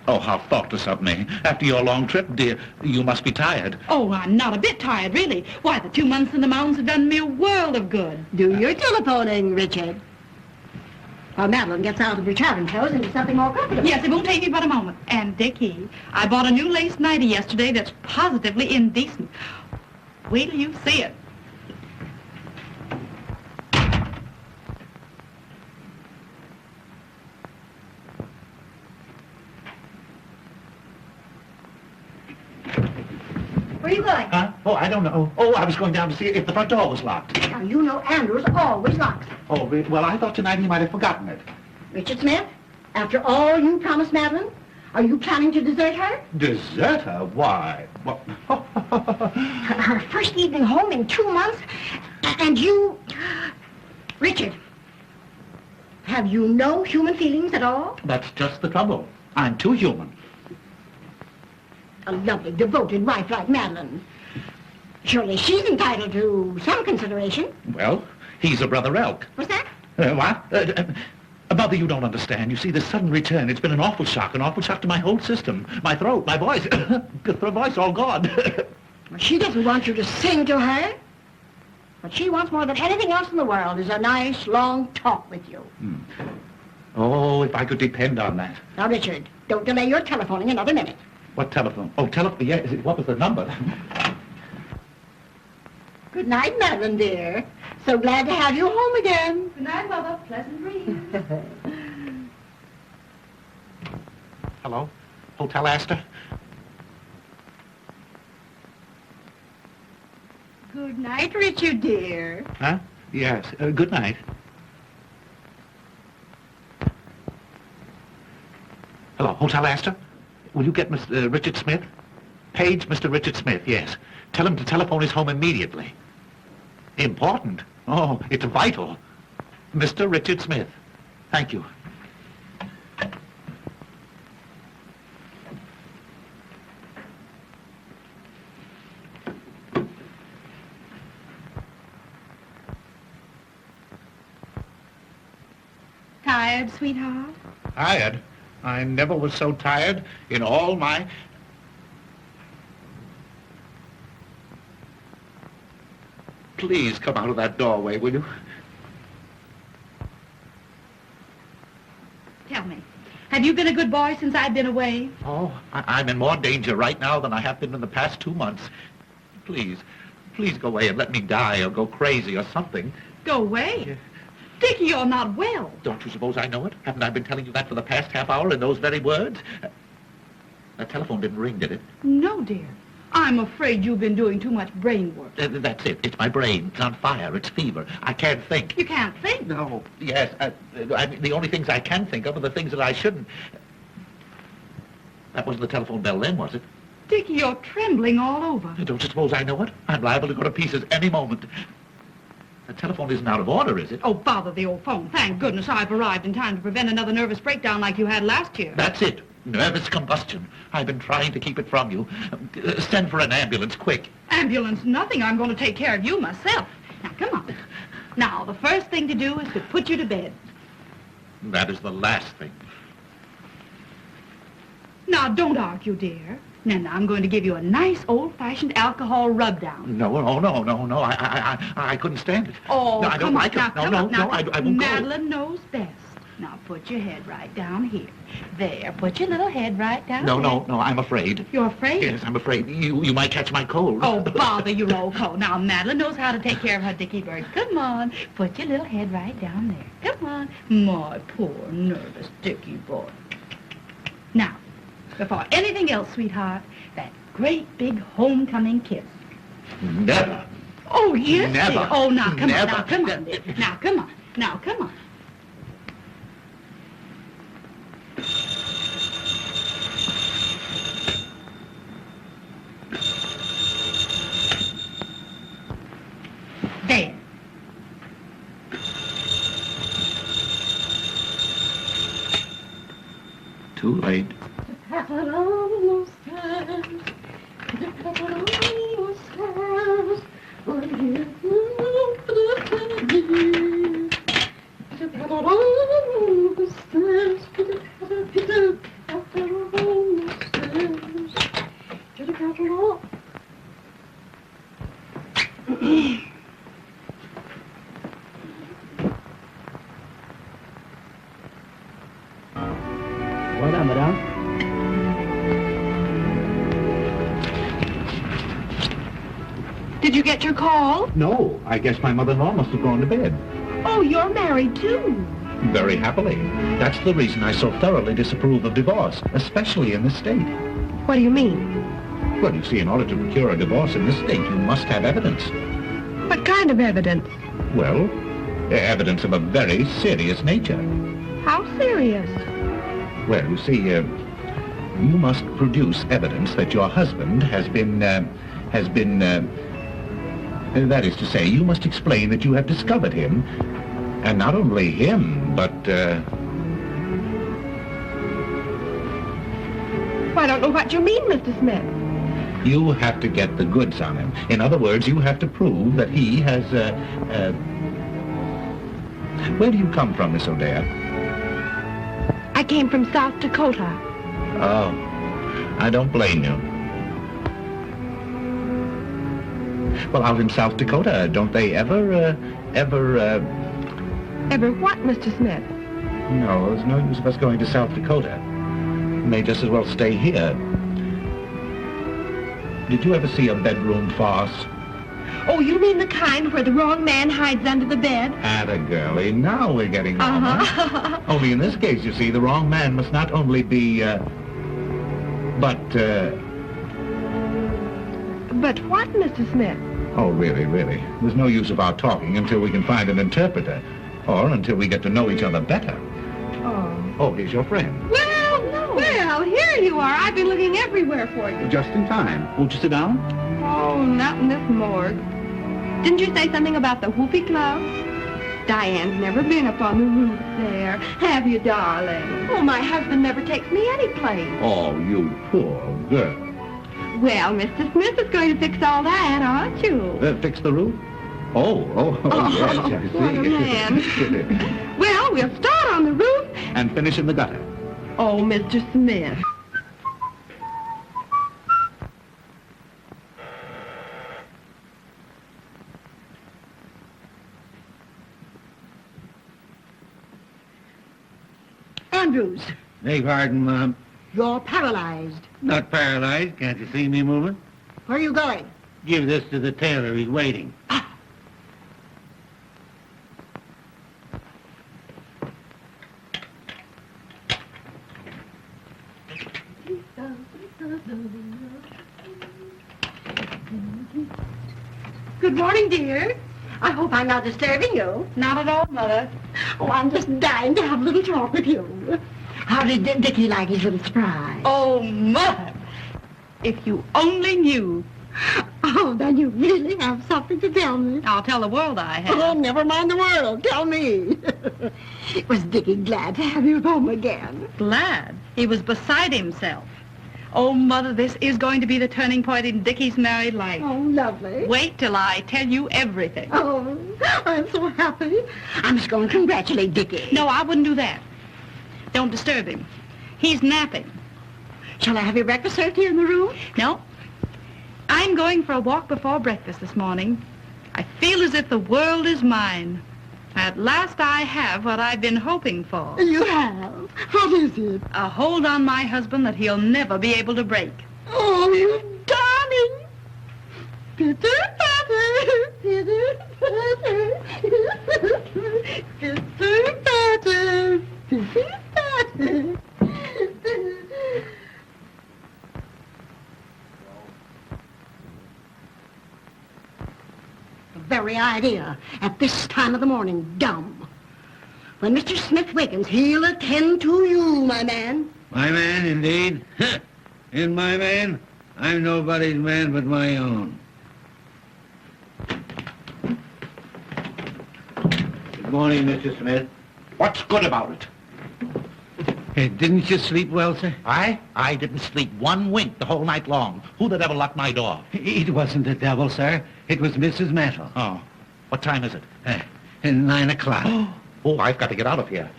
Speaker 4: oh, how thoughtless of me. After your long trip, dear, you must be tired.
Speaker 2: Oh, I'm not a bit tired, really. Why, the 2 months in the mountains have done me a world of good.
Speaker 3: Do your telephoning, Richard. While Madeline gets out of her traveling clothes into something more comfortable.
Speaker 2: Yes, it won't take me but a moment. And, Dickie, I bought a new lace nightie yesterday that's positively indecent. Wait till you see it.
Speaker 3: Where are you going?
Speaker 4: Huh? Oh, I don't know. Oh, I was going down to see if the front door was locked.
Speaker 3: Now, you know Andrews always locks.
Speaker 4: Oh, well, I thought tonight he might have forgotten it.
Speaker 3: Richard Smith, after all you promised Madeline, are you planning to desert her?
Speaker 4: Desert her? Why? Well,
Speaker 3: Her first evening home in 2 months, and you... Richard, have you no human feelings at all?
Speaker 4: that's just the trouble. I'm too human.
Speaker 3: A lovely, devoted wife like Madeline. Surely she's entitled to some consideration.
Speaker 4: Well, he's a brother elk.
Speaker 3: What's that?
Speaker 4: What? Mother, you don't understand. You see, this sudden return, it's been an awful shock to my whole system. My throat, my voice, the voice all gone.
Speaker 3: Well, she doesn't want you to sing to her. What she wants more than anything else in the world is a nice, long talk with you.
Speaker 4: Oh, if I could depend on that.
Speaker 3: Now, Richard, don't delay your telephoning another minute.
Speaker 4: What telephone? Oh, telephone, yeah, what was the number?
Speaker 3: Good night, Madeline, dear. So glad to have you home again.
Speaker 2: Good night, Mother. Pleasant dreams.
Speaker 4: Hello? Hotel Astor?
Speaker 3: Good night, Richard, dear.
Speaker 4: Huh? Yes, good night. Hello, Hotel Astor? Will you get Mr. Richard Smith? Page Mr. Richard Smith, yes. Tell him to telephone his home immediately. Important? Oh, it's vital. Mr. Richard Smith. Thank you.
Speaker 2: Tired, sweetheart?
Speaker 4: Tired? I never was so tired in all my... Please come out of that doorway, will you?
Speaker 2: Tell me, have you been a good boy since I've been away?
Speaker 4: Oh, I'm in more danger right now than I have been in the past 2 months. Please go away and let me die or go crazy or something.
Speaker 2: Go away?
Speaker 4: Yeah.
Speaker 2: Dickie, you're not well.
Speaker 4: Don't you suppose I know it? Haven't I been telling you that for the past half hour in those very words? That telephone didn't ring, did it?
Speaker 2: No, dear. I'm afraid you've been doing too much brain work.
Speaker 4: That's it. It's my brain. It's on fire. It's fever. I can't think.
Speaker 2: You can't think.
Speaker 4: No. Yes. I mean, the only things I can think of are the things that I shouldn't. That wasn't the telephone bell then, was it?
Speaker 2: Dickie, you're trembling all over.
Speaker 4: Don't you suppose I know it? I'm liable to go to pieces any moment. The telephone isn't out of order, is it?
Speaker 2: Oh, bother the old phone. Thank goodness I've arrived in time to prevent another nervous breakdown like you had last year.
Speaker 4: That's it. Nervous combustion. I've been trying to keep it from you. Send for an ambulance, quick.
Speaker 2: Ambulance, nothing. I'm going to take care of you myself. Now, come on. Now, the first thing to do is to put you to bed.
Speaker 4: That is the last thing.
Speaker 2: Now, don't argue, dear. Now, I'm going to give you a nice old-fashioned alcohol rub-down.
Speaker 4: No. I couldn't stand it.
Speaker 2: Oh,
Speaker 4: no, I don't
Speaker 2: come on.
Speaker 4: like
Speaker 2: Now,
Speaker 4: it.
Speaker 2: come
Speaker 4: No,
Speaker 2: on. Now,
Speaker 4: I won't go.
Speaker 2: Madeline knows best. Now, put your head right down here. There, put your little head right down there.
Speaker 4: No, I'm afraid.
Speaker 2: You're afraid?
Speaker 4: Yes, I'm afraid. You might catch my cold.
Speaker 2: Oh, bother your old coat. Now, Madeline knows how to take care of her Dickie bird. Come on, put your little head right down there. Come on. My poor, nervous Dickie boy. Now, before anything else, sweetheart, that great big homecoming kiss.
Speaker 4: Never.
Speaker 2: Oh, yes,
Speaker 4: Never.
Speaker 2: dear. Oh, now, come
Speaker 4: Never.
Speaker 2: on, now, come on, dear. Now, come on. Now, come on.
Speaker 7: too late.
Speaker 1: Voilà, madame.
Speaker 2: Did you get your call?
Speaker 7: No, I guess my mother-in-law must have gone to bed.
Speaker 3: Oh, you're married, too.
Speaker 7: Very happily. That's the reason I so thoroughly disapprove of divorce, especially in this state.
Speaker 3: What do you mean?
Speaker 7: Well, you see, in order to procure a divorce in this state, you must have evidence.
Speaker 3: What kind of evidence?
Speaker 7: Well, evidence of a very serious nature.
Speaker 3: How serious?
Speaker 7: Well, you see, you must produce evidence that your husband has been, that is to say, you must explain that you have discovered him, and not only him, but,
Speaker 3: I don't know what you mean, Mr. Smith.
Speaker 7: you have to get the goods on him. In other words, you have to prove that he has, where do you come from, Miss O'Dare?
Speaker 3: I came from South Dakota.
Speaker 7: Oh, I don't blame you. Well, out in South Dakota, don't they ever...
Speaker 3: Ever what, Mr. Smith?
Speaker 7: No, there's no use of us going to South Dakota. We may just as well stay here. Did you ever see a bedroom farce?
Speaker 3: Oh, you mean the kind where the wrong man hides under the bed?
Speaker 7: Atta girlie, now we're getting on. Only in this case, you see, the wrong man must not only be,
Speaker 3: But what, Mr. Smith?
Speaker 7: Oh, really. There's no use of our talking until we can find an interpreter, or until we get to know each other better. Oh, here's your friend.
Speaker 2: Well, here you are. I've been looking everywhere for you.
Speaker 1: Just in time. Won't you sit down?
Speaker 2: Oh, not in this morgue. Didn't you say something about the Whoopee Club? Diane's never been up on the roof there. Have you, darling? Oh, my husband never takes me any place.
Speaker 7: Oh, you poor girl.
Speaker 2: Well, Mr. Smith is going to fix all that, aren't you?
Speaker 7: Fix the roof? Oh, yes, I see.
Speaker 2: What a man. Well, we'll start on the roof.
Speaker 7: And finish in the gutter.
Speaker 2: Oh, Mr. Smith.
Speaker 3: Andrews,
Speaker 6: Beg pardon, Mom.
Speaker 3: you're paralyzed.
Speaker 6: Not paralyzed. Can't you see me moving?
Speaker 3: Where are you going?
Speaker 6: Give this to the tailor. He's waiting.
Speaker 3: Good morning, dear. I hope I'm not disturbing you.
Speaker 2: Not at all, Mother.
Speaker 3: Oh, I'm just dying to have a little talk with you. How did Dickie like his little surprise?
Speaker 2: Oh, Mother. If you only knew.
Speaker 3: Oh, then you really have something to tell me.
Speaker 2: I'll tell the world I have.
Speaker 3: Oh, never mind the world. Tell me. Was Dickie glad to have you home again?
Speaker 2: Glad. He was beside himself. Oh, Mother, this is going to be the turning point in Dickie's married life.
Speaker 3: Oh, lovely.
Speaker 2: Wait till I tell you everything.
Speaker 3: Oh, I'm so happy. I must go and congratulate Dickie.
Speaker 2: No, I wouldn't do that. Don't disturb him. He's napping.
Speaker 3: Shall I have your breakfast served here in the room?
Speaker 2: No. I'm going for a walk before breakfast this morning. I feel as if the world is mine. At last I have what I've been hoping for.
Speaker 3: You have? What is it?
Speaker 2: A hold on my husband that he'll never be able to break.
Speaker 3: Oh, you darling. Pitter-patter, pitter-patter, pitter-patter, pitter-patter. The very idea at this time of the morning, dumb. When Mr. Smith wakens, he'll attend to you, my man.
Speaker 6: My man, indeed. And my man? I'm nobody's man but my own. Good morning, Mr. Smith.
Speaker 4: What's good about it?
Speaker 6: Hey, didn't you sleep well, sir?
Speaker 4: I didn't sleep one wink the whole night long. Who the devil locked my door?
Speaker 6: It wasn't the devil, sir. It was Mrs. Mantle.
Speaker 4: Oh, what time is it?
Speaker 6: 9 o'clock.
Speaker 4: Oh, I've got to get out of here.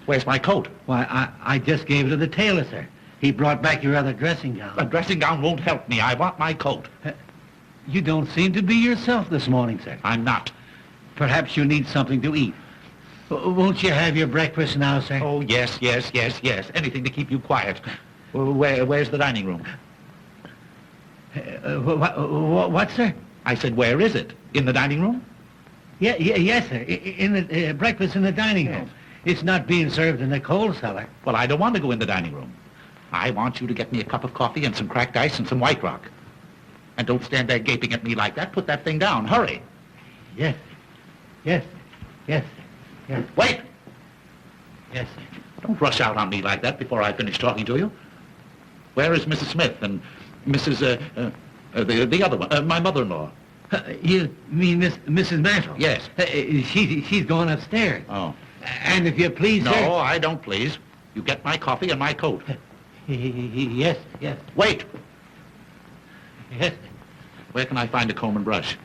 Speaker 4: Where's my coat?
Speaker 6: Why, I just gave it to the tailor, sir. He brought back your other dressing gown.
Speaker 4: A dressing gown won't help me. I want my coat.
Speaker 6: You don't seem to be yourself this morning, sir.
Speaker 4: I'm not.
Speaker 6: Perhaps you need something to eat. Won't you have your breakfast now, sir?
Speaker 4: Oh, yes. Anything to keep you quiet. Where's the dining room?
Speaker 6: What, sir?
Speaker 4: I said, where is it? In the dining room?
Speaker 6: Yes, sir. In the breakfast in the dining room. It's not being served in the coal cellar.
Speaker 4: Well, I don't want to go in the dining room. I want you to get me a cup of coffee and some cracked ice and some White Rock. And don't stand there gaping at me like that. Put that thing down. Hurry.
Speaker 6: Yes.
Speaker 4: Wait!
Speaker 6: Yes, sir.
Speaker 4: Don't rush out on me like that before I finish talking to you. Where is Mrs. Smith and Mrs. The other one, my mother-in-law?
Speaker 6: You mean Mrs. Mantle?
Speaker 4: Yes.
Speaker 6: She's going upstairs.
Speaker 4: Oh.
Speaker 6: And if you please,
Speaker 4: No,
Speaker 6: sir...
Speaker 4: I don't please. You get my coffee and my coat.
Speaker 6: Yes.
Speaker 4: Wait!
Speaker 6: Yes.
Speaker 4: Where can I find a comb and brush?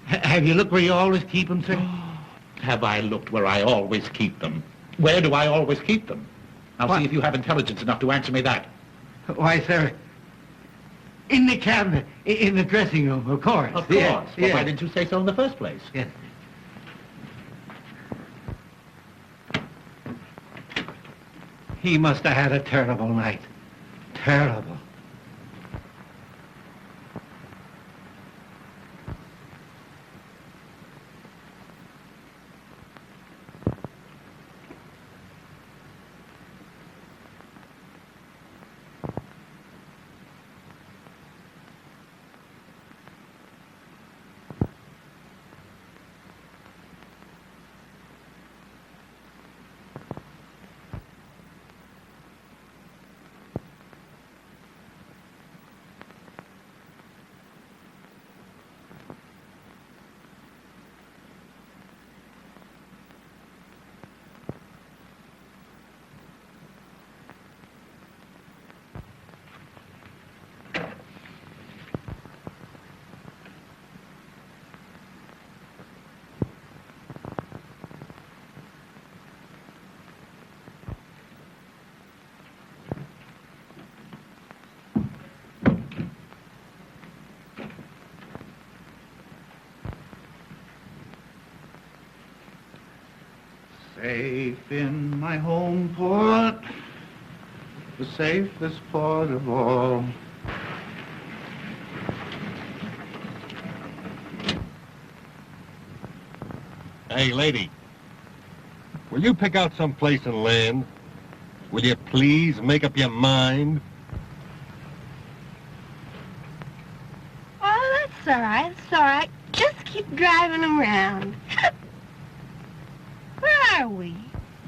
Speaker 6: Have you looked where you always keep them, sir?
Speaker 4: Have I looked where I always keep them? Where do I always keep them? Now
Speaker 6: What?
Speaker 4: see if you have intelligence enough to answer me that.
Speaker 6: Why, sir, in the cabinet, in the dressing room, of course.
Speaker 4: Of course.
Speaker 6: Yes,
Speaker 4: Well,
Speaker 6: yes.
Speaker 4: why didn't you say so in the first place?
Speaker 6: Yes. He must have had a terrible night. Terrible.
Speaker 4: Safe in my home port, the safest port of all.
Speaker 8: Hey, lady, will you pick out some place and land? Will you please make up your mind?
Speaker 3: Oh, that's all right. It's all right. Just keep driving around. Where are we?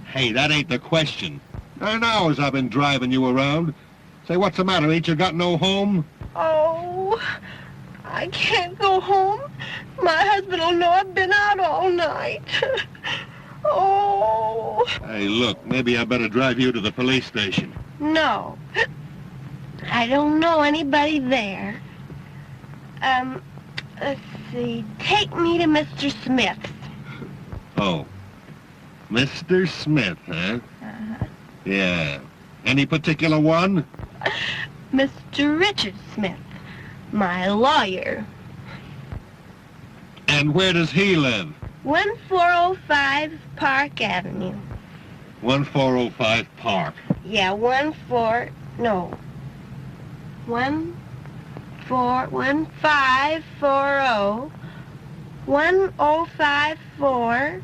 Speaker 8: Hey, that ain't the question. 9 hours I've been driving you around. Say, what's the matter? Ain't you got no home?
Speaker 3: Oh, I can't go home. My husband will know I've been out all night. Oh.
Speaker 8: Hey, look, maybe I better drive you to the police station.
Speaker 3: No. I don't know anybody there. Let's see. Take me to Mr. Smith's.
Speaker 8: Oh. Mr. Smith, huh?
Speaker 3: Uh-huh.
Speaker 8: Yeah. Any particular one?
Speaker 3: Mr. Richard Smith, my lawyer.
Speaker 8: And where does he live?
Speaker 3: 1405 Park Avenue.
Speaker 8: 1405 Park.
Speaker 3: Yeah, 1540. 1054.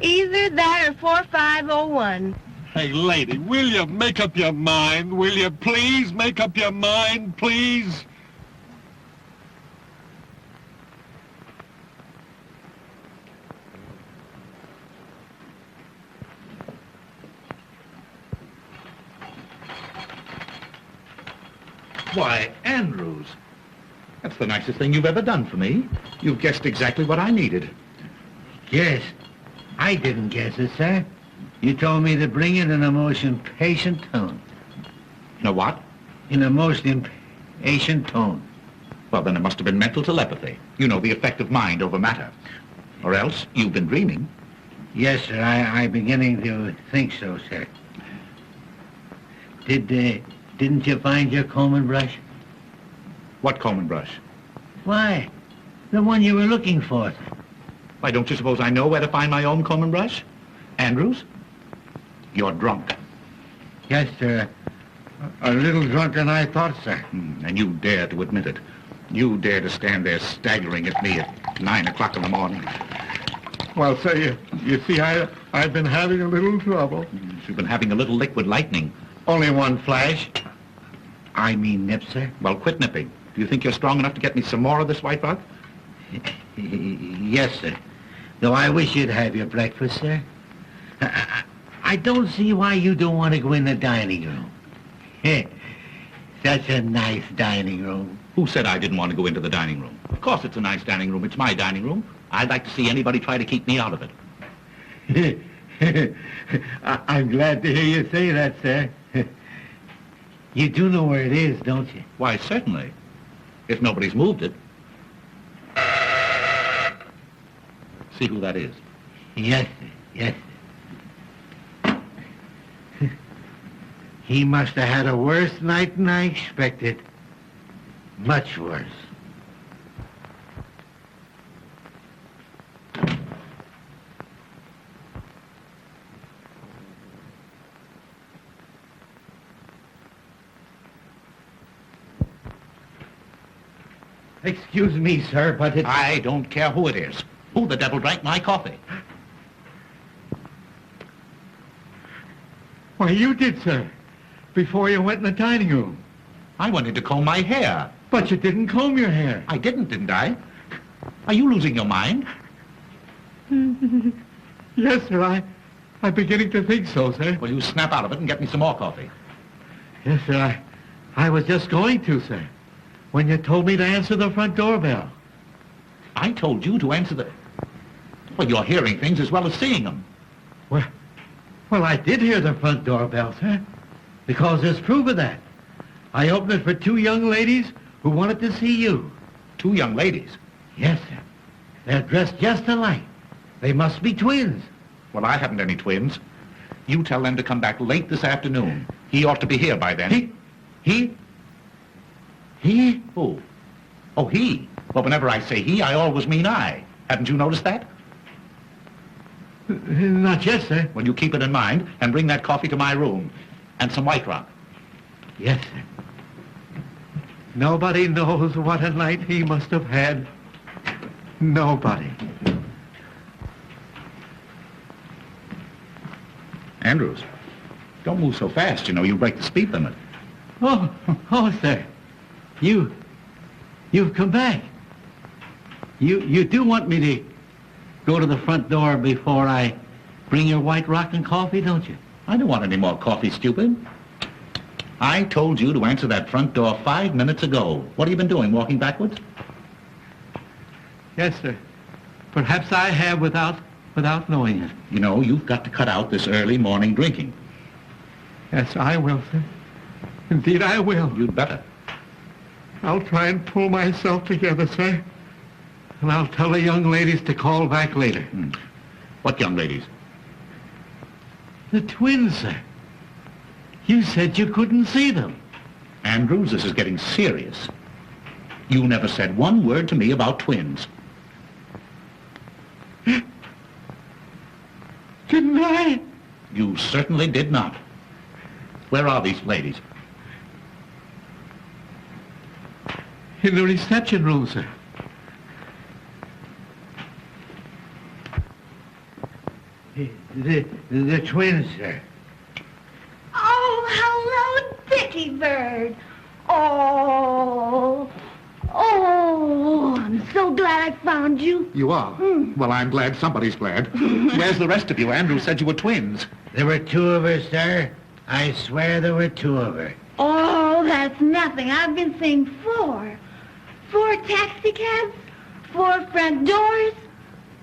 Speaker 3: Either that or 4501.
Speaker 8: Hey, lady, will you make up your mind? Will you please make up your mind, please?
Speaker 4: Why, Andrews, that's the nicest thing you've ever done for me. You've guessed exactly what I needed.
Speaker 6: Yes. I didn't guess it, sir. You told me to bring it in a most impatient tone.
Speaker 4: Know what?
Speaker 6: In a most impatient tone.
Speaker 4: Well, then it must have been mental telepathy. You know, the effect of mind over matter. Or else you've been dreaming.
Speaker 6: Yes, sir, I'm beginning to think so, sir. Didn't you find your comb and brush?
Speaker 4: What comb and brush?
Speaker 6: Why, the one you were looking for, sir.
Speaker 4: Why, don't you suppose I know where to find my own comb and brush? Andrews? You're drunk.
Speaker 6: Yes, sir. A little drunk than I thought, sir.
Speaker 4: And you dare to admit it. You dare to stand there staggering at me at 9 o'clock in the morning.
Speaker 9: Well, sir, you see, I've been having a little trouble.
Speaker 4: You've been having a little liquid lightning.
Speaker 6: Only one flash. I mean nip, sir.
Speaker 4: Well, quit nipping. Do you think you're strong enough to get me some more of this White Rock?
Speaker 6: Yes, sir. Though I wish you'd have your breakfast, sir. I don't see why you don't want to go in the dining room. Such a nice dining room.
Speaker 4: Who said I didn't want to go into the dining room? Of course it's a nice dining room. It's my dining room. I'd like to see anybody try to keep me out of it.
Speaker 6: I'm glad to hear you say that, sir. You do know where it is, don't you?
Speaker 4: Why, certainly. If nobody's moved it. See who that is.
Speaker 6: Yes, sir. Yes, sir. He must have had a worse night than I expected. Much worse. Excuse me, sir, but it's...
Speaker 4: I don't care who it is. Who the devil drank my coffee?
Speaker 9: Why, you did, sir, before you went in the dining room.
Speaker 4: I went in to comb my hair.
Speaker 9: But you didn't comb your hair.
Speaker 4: I didn't I? Are you losing your mind?
Speaker 9: Yes, sir, I'm beginning to think so, sir.
Speaker 4: Well, you snap out of it and get me some more coffee.
Speaker 9: Yes, sir, I was just going to, sir, when you told me to answer the front doorbell.
Speaker 4: I told you to answer the... Well, you're hearing things as well as seeing them.
Speaker 6: Well, I did hear the front doorbell, sir, because there's proof of that. I opened it for two young ladies who wanted to see you.
Speaker 4: Two young ladies?
Speaker 6: Yes, sir. They're dressed just alike. They must be twins.
Speaker 4: Well, I haven't any twins. You tell them to come back late this afternoon. He ought to be here by then.
Speaker 6: He?
Speaker 4: Who? Oh, he. Well, whenever I say he, I always mean I. Haven't you noticed that?
Speaker 6: Not yet, sir.
Speaker 4: Well, you keep it in mind and bring that coffee to my room. And some White Rock.
Speaker 6: Yes, sir.
Speaker 9: Nobody knows what a night he must have had. Nobody.
Speaker 4: Andrews, don't move so fast. You know, you break the speed limit.
Speaker 6: Oh, sir. You've come back. You do want me to go to the front door before I bring your White Rock and coffee, don't you?
Speaker 4: I don't want any more coffee, stupid. I told you to answer that front door 5 minutes ago. What have you been doing, walking backwards?
Speaker 6: Yes, sir. Perhaps I have without knowing it.
Speaker 4: You know, you've got to cut out this early morning drinking.
Speaker 9: Yes, I will, sir. Indeed, I will.
Speaker 4: You'd better.
Speaker 9: I'll try and pull myself together, sir.
Speaker 6: And I'll tell the young ladies to call back later.
Speaker 4: What young ladies?
Speaker 6: The twins, sir. You said you couldn't see them.
Speaker 4: Andrews, this is getting serious. You never said one word to me about twins.
Speaker 9: Didn't I?
Speaker 4: You certainly did not. Where are these ladies?
Speaker 9: In the reception room, sir.
Speaker 6: The twins, sir.
Speaker 3: Oh, hello, Dickie Bird. Oh, I'm so glad I found you.
Speaker 4: You are? Well, I'm glad somebody's glad. Where's the rest of you? Andrews said you were twins.
Speaker 6: There were two of her, sir. I swear there were two of her.
Speaker 3: Oh, that's nothing. I've been saying 4. 4 taxicabs, 4 front doors,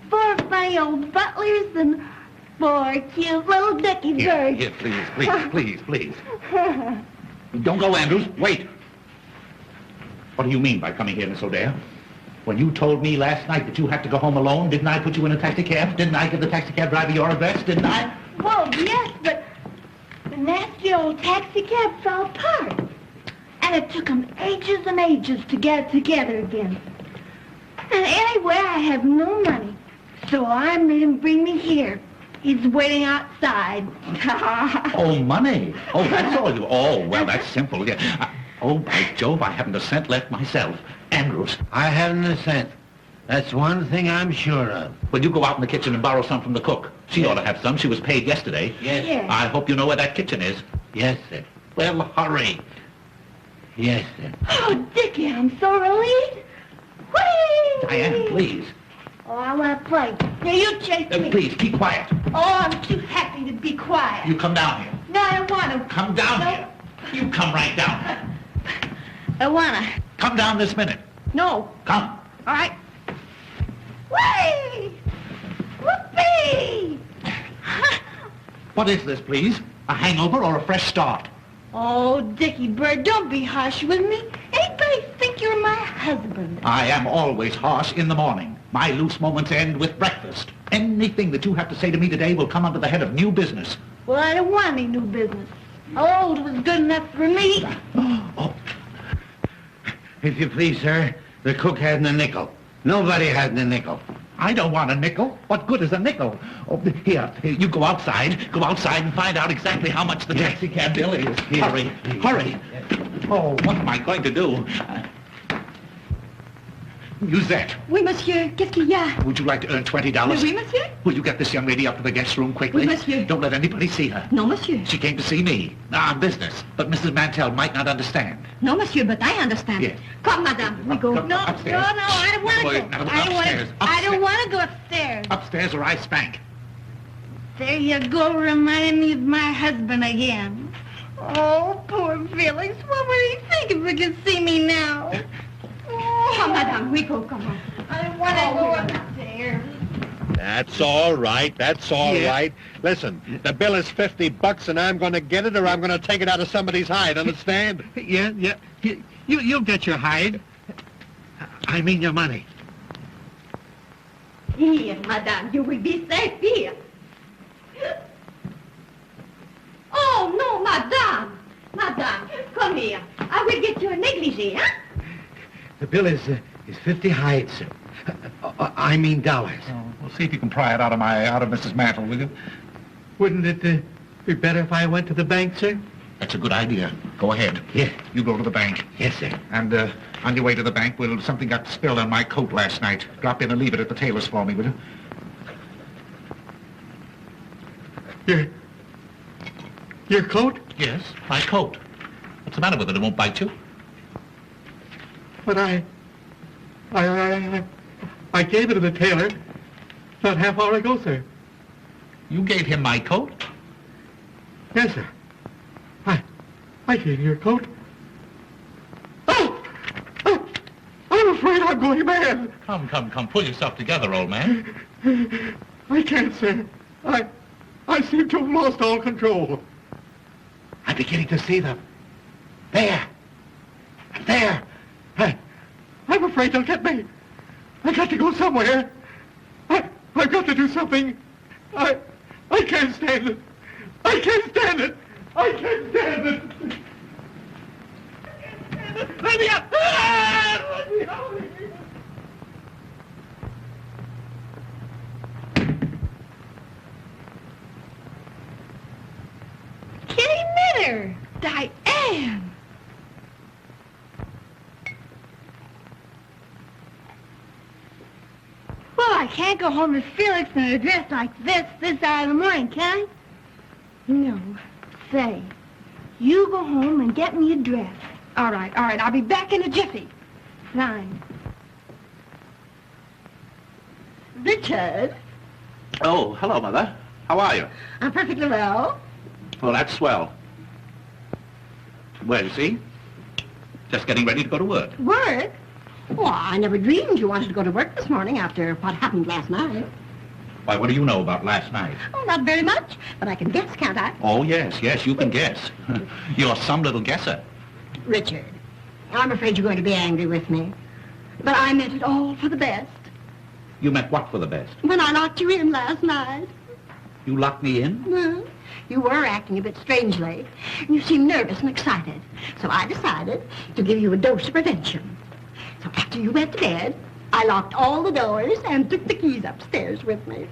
Speaker 3: 4 funny old butlers and 4 cute little ducky birds.
Speaker 4: Here, please. Don't go, Andrews. Wait. What do you mean by coming here, Miss O'Dare? When you told me last night that you had to go home alone, didn't I put you in a taxicab? Didn't I give the taxicab driver your address? Didn't I?
Speaker 3: Well, yes, but the nasty old taxicab fell apart. And it took them ages and ages to get it together again. And anyway, I have no money. So I made him bring me here. He's waiting outside.
Speaker 4: Oh, money. Oh, that's all you... Oh, well, that's simple. Yeah. Oh, by Jove, I haven't a cent left myself. Andrews.
Speaker 6: I haven't a cent. That's one thing I'm sure of.
Speaker 4: Well, you go out in the kitchen and borrow some from the cook. She ought to have some. She was paid yesterday.
Speaker 6: Yes.
Speaker 3: Yes.
Speaker 4: I hope you know where that kitchen is.
Speaker 6: Yes, sir.
Speaker 4: Well, hurry.
Speaker 6: Yes, sir.
Speaker 3: Oh, Dickie, I'm so relieved. Whee!
Speaker 4: Diane, please.
Speaker 3: Oh, I want to play. Now, you chase me.
Speaker 4: Please, keep quiet.
Speaker 3: Oh, I'm too happy to be quiet.
Speaker 4: You come down here.
Speaker 3: No, I don't want to.
Speaker 4: Come down
Speaker 3: No.
Speaker 4: here. You come right down.
Speaker 3: I want to.
Speaker 4: Come down this minute.
Speaker 3: No.
Speaker 4: Come.
Speaker 3: All right. Whee! Whoopee!
Speaker 4: What is this, please? A hangover or a fresh start?
Speaker 3: Oh, Dickie Bird, don't be harsh with me. Anybody think you're my husband?
Speaker 4: I am always harsh in the morning. My loose moments end with breakfast. Anything that you have to say to me today will come under the head of new business.
Speaker 3: Well, I don't want any new business. Old was good enough for me.
Speaker 4: Oh,
Speaker 6: If you please, sir, the cook hadn't a nickel. Nobody hadn't a nickel.
Speaker 4: I don't want a nickel. What good is a nickel? Oh, here, you go outside. Go outside and find out exactly how much the taxi cab bill is. Hurry, hurry. Oh, what am I going to do? Musette,
Speaker 2: Oui, monsieur. Qu'est-ce qu'il y a?
Speaker 4: would you like to earn $20?
Speaker 2: Oui, monsieur.
Speaker 4: Will you get this young lady up to the guest room quickly?
Speaker 2: Oui, monsieur.
Speaker 4: Don't let anybody see her.
Speaker 2: Non, monsieur.
Speaker 4: She came to see me. On business. But Mrs. Mantell might not understand.
Speaker 2: No, monsieur, but I understand.
Speaker 4: Yes.
Speaker 2: Come, madame. We go.
Speaker 4: Come
Speaker 3: No,
Speaker 4: upstairs.
Speaker 3: no, I don't want to
Speaker 4: Wait,
Speaker 3: go.
Speaker 4: no,
Speaker 3: I don't want
Speaker 4: upstairs,
Speaker 3: to. I don't want to go upstairs.
Speaker 4: Upstairs or I spank.
Speaker 3: There you go, reminding me of my husband again. Oh, poor Felix. What would he think if he could see me now? Oh,
Speaker 2: Come, madame. We go. Come on.
Speaker 3: I don't want to go upstairs.
Speaker 8: That's all right. That's all right. Listen, the bill is $50 and I'm going to get it or I'm going to take it out of somebody's hide, understand?
Speaker 6: Yeah. You'll get your hide. I mean your money.
Speaker 3: Here, madame, you will be safe here.
Speaker 2: Oh, no, madame. Madame, come here. I will get you a negligee, huh?
Speaker 6: The bill is 50 hides, sir. I mean dollars.
Speaker 4: Oh, we'll see if you can pry it out of Mrs. Mantle, will you?
Speaker 6: Wouldn't it be better if I went to the bank, sir?
Speaker 4: That's a good idea. Go ahead.
Speaker 6: Yeah.
Speaker 4: You go to the bank.
Speaker 6: Yes, sir.
Speaker 4: And on your way to the bank, something got spilled on my coat last night. Drop in and leave it at the tailor's for me, will you?
Speaker 6: Your coat?
Speaker 4: Yes, my coat. What's the matter with it? It won't bite you?
Speaker 6: But I gave it to the tailor not half hour ago, sir.
Speaker 4: You gave him my coat?
Speaker 6: Yes, sir. I gave you your coat. Oh! I'm afraid I'm going mad.
Speaker 4: Come. Pull yourself together, old man.
Speaker 6: I can't, sir. I seem to have lost all control. I'm beginning to see them. There. I'm afraid they'll get me. I got to go somewhere. I've got to do something. I can't stand it. I can't stand it. Let me out. Let me out.
Speaker 3: Kitty Mitter.
Speaker 2: Diane.
Speaker 3: Well, I can't go home to Felix in a dress like this hour of the morning, can I? No. Say, you go home and get me a dress.
Speaker 2: All right. I'll be back in a jiffy.
Speaker 3: Fine. Richard,
Speaker 4: Oh, hello, Mother. How are you?
Speaker 3: I'm perfectly well.
Speaker 4: Well, that's swell. Well, you see, just getting ready to go to work.
Speaker 3: Work?
Speaker 10: Well, I never dreamed you wanted to go to work this morning after what happened last night.
Speaker 7: Why, what do you know about last night?
Speaker 10: Oh, not very much, but I can guess, can't I?
Speaker 7: Oh, yes, you can guess. You're some little guesser.
Speaker 10: Richard, I'm afraid you're going to be angry with me. But I meant it all for the best.
Speaker 7: You meant what for the best?
Speaker 10: When I locked you in last night.
Speaker 7: You locked me in?
Speaker 10: Well, you were acting a bit strangely. You seemed nervous and excited. So I decided to give you a dose of prevention. So after you went to bed, I locked all the doors and took the keys upstairs with me.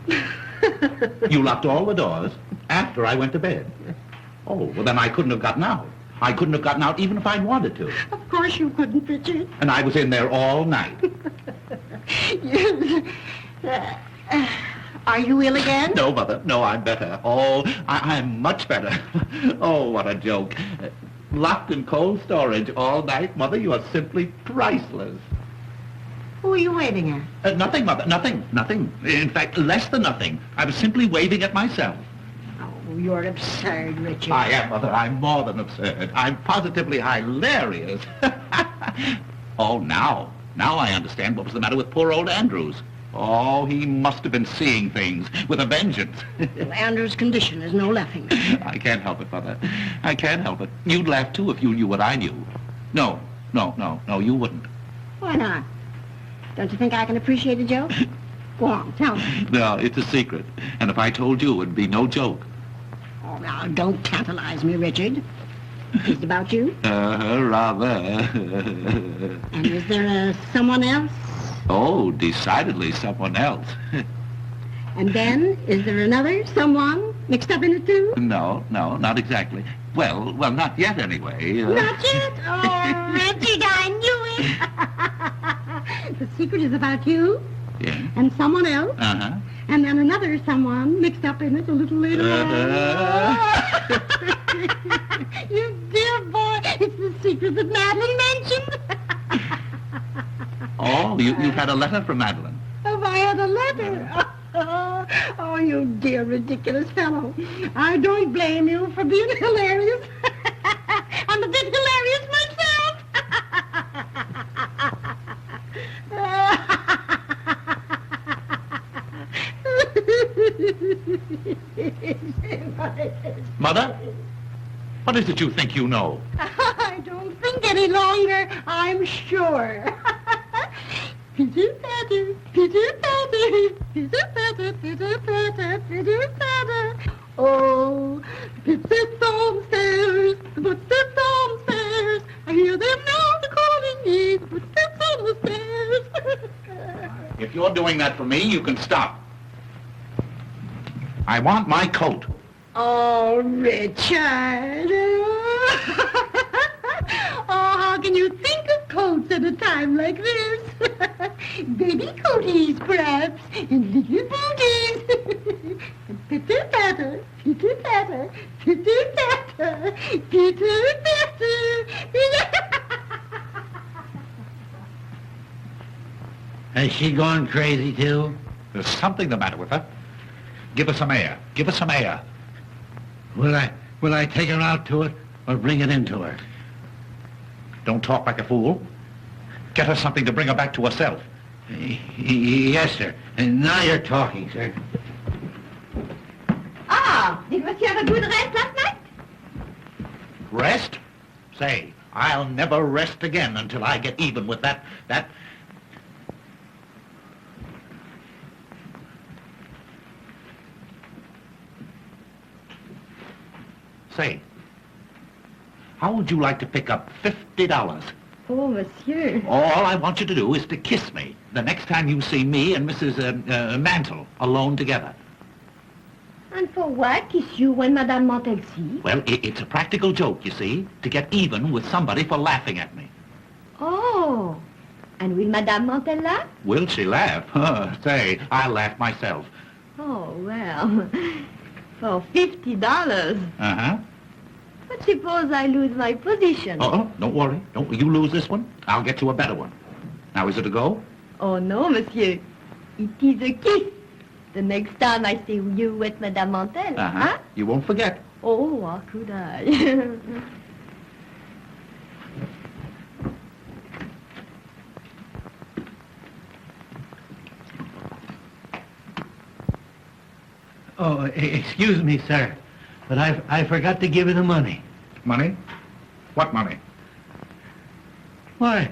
Speaker 7: You locked all the doors after I went to bed? Oh, well, then I couldn't have gotten out. I couldn't have gotten out even if I'd wanted to.
Speaker 10: Of course you couldn't, Richard.
Speaker 7: And I was in there all night.
Speaker 10: Are you ill again?
Speaker 7: No, Mother. No, I'm better. Oh, I'm much better. Oh, what a joke. Locked in cold storage all night, Mother. You are simply priceless.
Speaker 10: Who are you waving at?
Speaker 7: Nothing, Mother. Nothing. In fact, less than nothing. I was simply waving at myself.
Speaker 10: Oh, you're absurd, Richard.
Speaker 7: I am, Mother. I'm more than absurd. I'm positively hilarious. Oh, now I understand what was the matter with poor old Andrews. Oh, he must have been seeing things with a vengeance.
Speaker 10: Well, Andrew's condition is no laughing matter.
Speaker 7: I can't help it, Mother. I can't help it. You'd laugh, too, if you knew what I knew. No, you wouldn't.
Speaker 10: Why not? Don't you think I can appreciate a joke? Go on, tell me.
Speaker 7: No, it's a secret. And if I told you, it'd be no joke.
Speaker 10: Oh, now, don't tantalize me, Richard. Is it about you?
Speaker 7: Rather.
Speaker 10: And is there someone else?
Speaker 7: Oh, decidedly someone else.
Speaker 10: And then, is there another someone mixed up in it, too?
Speaker 7: No, not exactly. Well, not yet, anyway.
Speaker 10: Not yet? Oh, Richard, I knew it. The secret is about you.
Speaker 7: Yeah.
Speaker 10: And someone else.
Speaker 7: Uh-huh.
Speaker 10: And then another someone mixed up in it a little later on. You dear boy, it's the secret that Madeline mentioned.
Speaker 7: Oh, you've had a letter from Madeline.
Speaker 10: Have I had a letter? Oh, you dear ridiculous fellow. I don't blame you for being hilarious. I'm a bit hilarious myself.
Speaker 7: Mother? What is it you think you know?
Speaker 10: I don't think any longer, I'm sure. Pitter-patter, pitter-patter, pitter-patter, pitter-patter, pitter-patter. Oh, footsteps downstairs, footsteps downstairs. I hear them now calling me, footsteps on the stairs.
Speaker 7: If you're doing that for me, you can stop. I want my coat.
Speaker 10: Oh, Richard. Oh, how can you think of coats at a time like this? Baby coaties, perhaps, and little booties. Pitter-patter, pitter-patter, pitter-patter, pitter-patter.
Speaker 9: Has she gone crazy, too?
Speaker 7: There's something the matter with her. Give her some air. Give her some air.
Speaker 9: Will I take her out to it or bring it into her?
Speaker 7: Don't talk like a fool. Get her something to bring her back to herself.
Speaker 9: Yes, sir. And now you're talking, sir.
Speaker 3: Ah, did Monsieur have a good rest last night?
Speaker 7: Rest? Say, I'll never rest again until I get even with that... Say, how would you like to pick up $50?
Speaker 3: Oh, monsieur.
Speaker 7: All I want you to do is to kiss me the next time you see me and Mrs. Mantle alone together.
Speaker 3: And for what? Kiss you when Madame Mantel sees?
Speaker 7: Well, it's a practical joke, you see, to get even with somebody for laughing at me.
Speaker 3: Oh. And will Madame Mantel laugh?
Speaker 7: Will she laugh? Say, I'll laugh myself.
Speaker 3: Oh, well. For $50.
Speaker 7: Uh-huh.
Speaker 3: But suppose I lose my position.
Speaker 7: Oh, don't worry. Don't you lose this one. I'll get you a better one. Now, is it a go?
Speaker 3: Oh, no, monsieur. It is a kiss. The next time I see you with Madame Mantel.
Speaker 7: Uh-huh.
Speaker 3: Huh?
Speaker 7: You won't forget.
Speaker 3: Oh, how could I?
Speaker 9: Oh, excuse me, sir, but I forgot to give you the money.
Speaker 4: Money? What money?
Speaker 9: Why,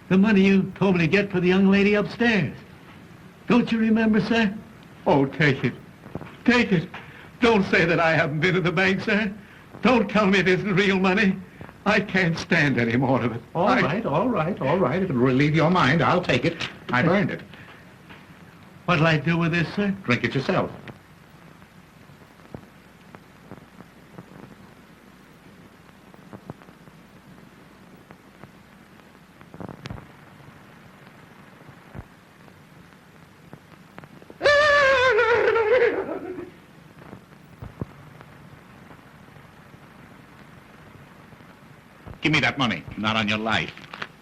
Speaker 9: the money you told me to get for the young lady upstairs. Don't you remember, sir?
Speaker 6: Oh, take it. Take it. Don't say that I haven't been to the bank, sir. Don't tell me it isn't real money. I can't stand any more of it.
Speaker 4: All right. If it'll relieve your mind, I'll take it. I've earned it.
Speaker 9: What'll I do with this, sir?
Speaker 4: Drink it yourself. Give me that money. Not on your life.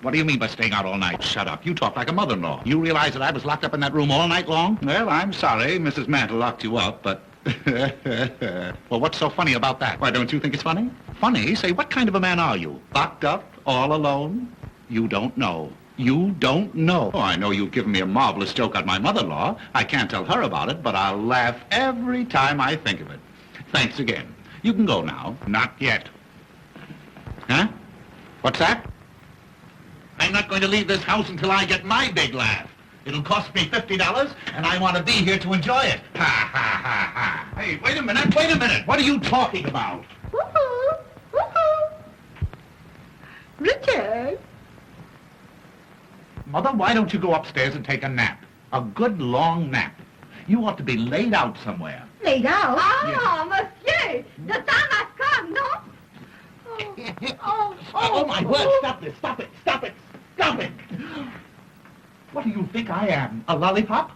Speaker 4: What do you mean by staying out all night? Shut up. You talk like a mother-in-law. You realize that I was locked up in that room all night long? Well, I'm sorry. Mrs. Mantle locked you up, but... Well, what's so funny about that? Why, don't you think it's funny? Funny? Say, what kind of a man are you? Locked up? All alone? You don't know. You don't know. Oh, I know you've given me a marvelous joke on my mother-in-law. I can't tell her about it, but I'll laugh every time I think of it. Thanks again. You can go now. Not yet. Huh? What's that? I'm not going to leave this house until I get my big laugh. It'll cost me $50, and I want to be here to enjoy it. Ha, ha, ha, ha. Hey, wait a minute. What are you talking about?
Speaker 10: Woohoo! Woohoo! Richard!
Speaker 4: Mother, why don't you go upstairs and take a nap? A good long nap. You ought to be laid out somewhere.
Speaker 10: Laid out?
Speaker 3: Ah, monsieur, the time has come, no?
Speaker 4: Oh, my word, stop it. What do you think I am, a lollipop?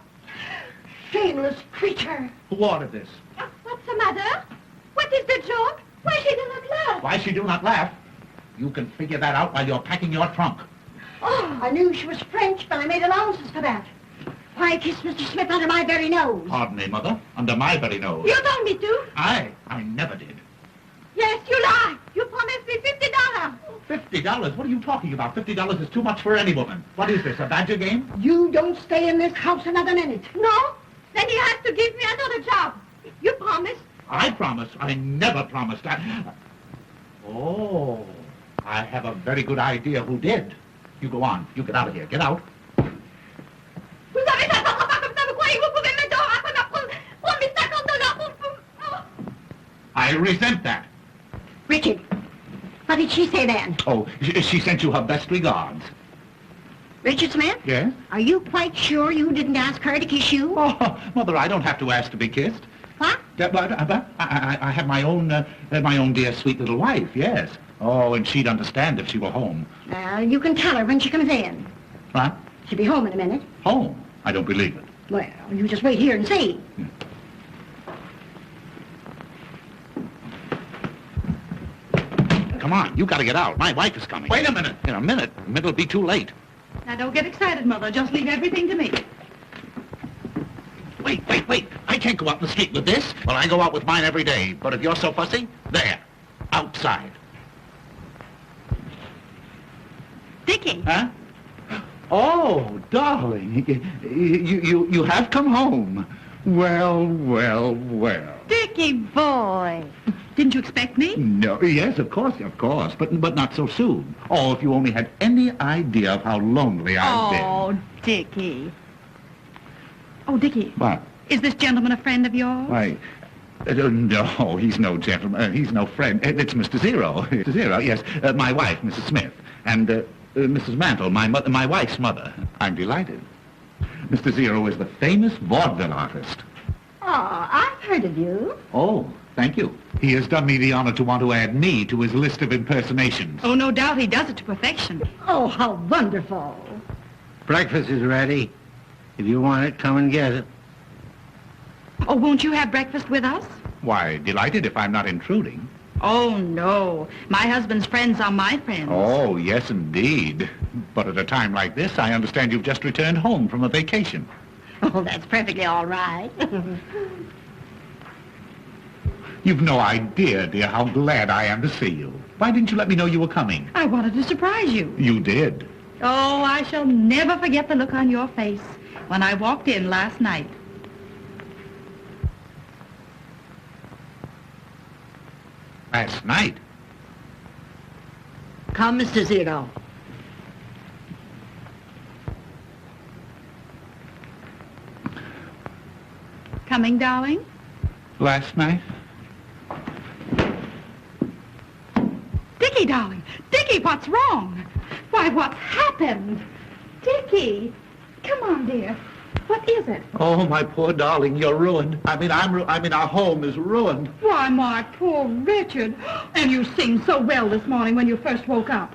Speaker 10: Shameless creature.
Speaker 4: Who ordered this?
Speaker 3: What's the matter? What is the joke? Why she do not laugh?
Speaker 4: Why she do not laugh? You can figure that out while you're packing your trunk.
Speaker 10: Oh, I knew she was French, but I made allowances for that. Why kiss Mr. Smith under my very nose?
Speaker 4: Pardon me, Mother, under my very nose.
Speaker 3: You told me to.
Speaker 4: I never did.
Speaker 3: Yes, you lie. You promised me $50.
Speaker 4: $50? What are you talking about? $50 is too much for any woman. What is this, a badger game?
Speaker 10: You don't stay in this house another minute.
Speaker 3: No? Then you have to give me another job. You promised.
Speaker 4: I promised. I never promised. Oh, I have a very good idea who did. You go on. You get out of here. Get out.
Speaker 3: Vous avez ça sans pas comme ça, vous croyez que vous pouvez me donner après ma promis $50
Speaker 4: I resent that.
Speaker 10: Richard, what did she say then?
Speaker 4: Oh, she sent you her best regards.
Speaker 10: Richard Smith?
Speaker 4: Yes?
Speaker 10: Are you quite sure you didn't ask her to kiss you?
Speaker 4: Oh, Mother, I don't have to ask to be kissed.
Speaker 10: What?
Speaker 4: I have my own dear sweet little wife, yes. Oh, and she'd understand if she were home.
Speaker 10: Well, you can tell her when she comes in.
Speaker 4: What?
Speaker 10: She'll be home in a minute.
Speaker 4: Home? I don't believe it.
Speaker 10: Well, you just wait here and see.
Speaker 4: Come on, you gotta get out. My wife is coming. Wait a minute. In a minute. It'll be too late.
Speaker 2: Now, don't get excited, Mother. Just leave everything to me.
Speaker 4: Wait. I can't go out in the street with this. Well, I go out with mine every day. But if you're so fussy, there. Outside.
Speaker 2: Dickie.
Speaker 4: Huh? Oh, darling. You have come home. Well.
Speaker 2: Dickie boy. Didn't you expect me?
Speaker 4: No, yes, of course, but not so soon. Oh, if you only had any idea of how lonely I've been.
Speaker 2: Oh, Dickie. Oh, Dickie.
Speaker 4: What?
Speaker 2: Is this gentleman a friend of yours?
Speaker 4: Why, no, he's no gentleman. He's no friend. It's Mr. Zero. Mr. Zero, yes. My wife, Mrs. Smith. And Mrs. Mantle, my wife's mother. I'm delighted. Mr. Zero is the famous vaudeville artist.
Speaker 10: Oh, I've heard of you.
Speaker 4: Oh, thank you. He has done me the honor to want to add me to his list of impersonations.
Speaker 2: Oh, no doubt he does it to perfection.
Speaker 10: Oh, how wonderful.
Speaker 9: Breakfast is ready. If you want it, come and get it.
Speaker 2: Oh, won't you have breakfast with us?
Speaker 4: Why, delighted if I'm not intruding.
Speaker 2: Oh, no. My husband's friends are my friends.
Speaker 4: Oh, yes, indeed. But at a time like this, I understand you've just returned home from a vacation.
Speaker 10: Oh, that's perfectly all right.
Speaker 4: You've no idea, dear, how glad I am to see you. Why didn't you let me know you were coming?
Speaker 2: I wanted to surprise you.
Speaker 4: You did.
Speaker 2: Oh, I shall never forget the look on your face when I walked in last night.
Speaker 4: Last night?
Speaker 10: Come, Mr. Zero.
Speaker 2: Coming, darling?
Speaker 4: Last night?
Speaker 2: Dickie, darling. Dickie, what's wrong? Why, what's happened? Dickie, come on, dear. What is it?
Speaker 4: Oh, my poor darling, you're ruined. I mean, our home is ruined.
Speaker 2: Why, my poor Richard. And you seemed so well this morning when you first woke up.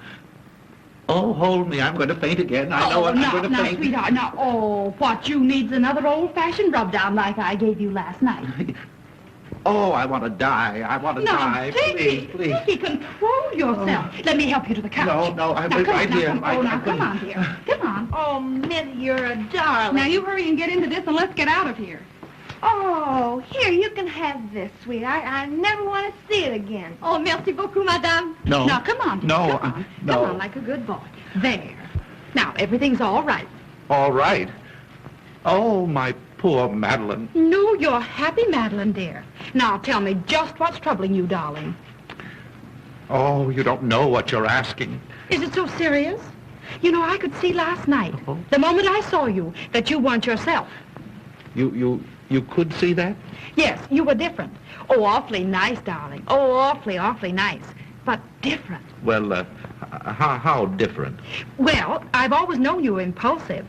Speaker 4: Oh, hold me. I'm going to faint again. I know I'm going to
Speaker 2: now,
Speaker 4: faint.
Speaker 2: Sweetheart, now, what you need's another old-fashioned rub-down like I gave you last night.
Speaker 4: Oh, I want to die. I want to die.
Speaker 2: Dickie,
Speaker 4: Please.
Speaker 2: Dickie, control yourself. Let me help you to the couch.
Speaker 4: No, I'm
Speaker 2: now,
Speaker 4: right here.
Speaker 2: Come on, dear. Come on.
Speaker 3: Oh, Minty, you're a darling.
Speaker 2: Now, you hurry and get into this, and let's get out of here.
Speaker 3: Oh, here, you can have this, sweetheart. I never want to see it again.
Speaker 2: Oh, merci beaucoup, madame.
Speaker 4: No.
Speaker 2: Now, come on, dear.
Speaker 4: No,
Speaker 2: Come on.
Speaker 4: no.
Speaker 2: Come on, like a good boy. There. Now, everything's all right.
Speaker 4: All right. Oh, my poor Madeline.
Speaker 2: No, you're happy, Madeline, dear. Now, tell me just what's troubling you, darling.
Speaker 4: Oh, you don't know what you're asking.
Speaker 2: Is it so serious? You know, I could see last night, the moment I saw you, that you weren't yourself.
Speaker 4: You could see that?
Speaker 2: Yes, you were different. Oh, awfully nice, darling. Oh, awfully, awfully nice. But different.
Speaker 4: Well, how different?
Speaker 2: Well, I've always known you were impulsive.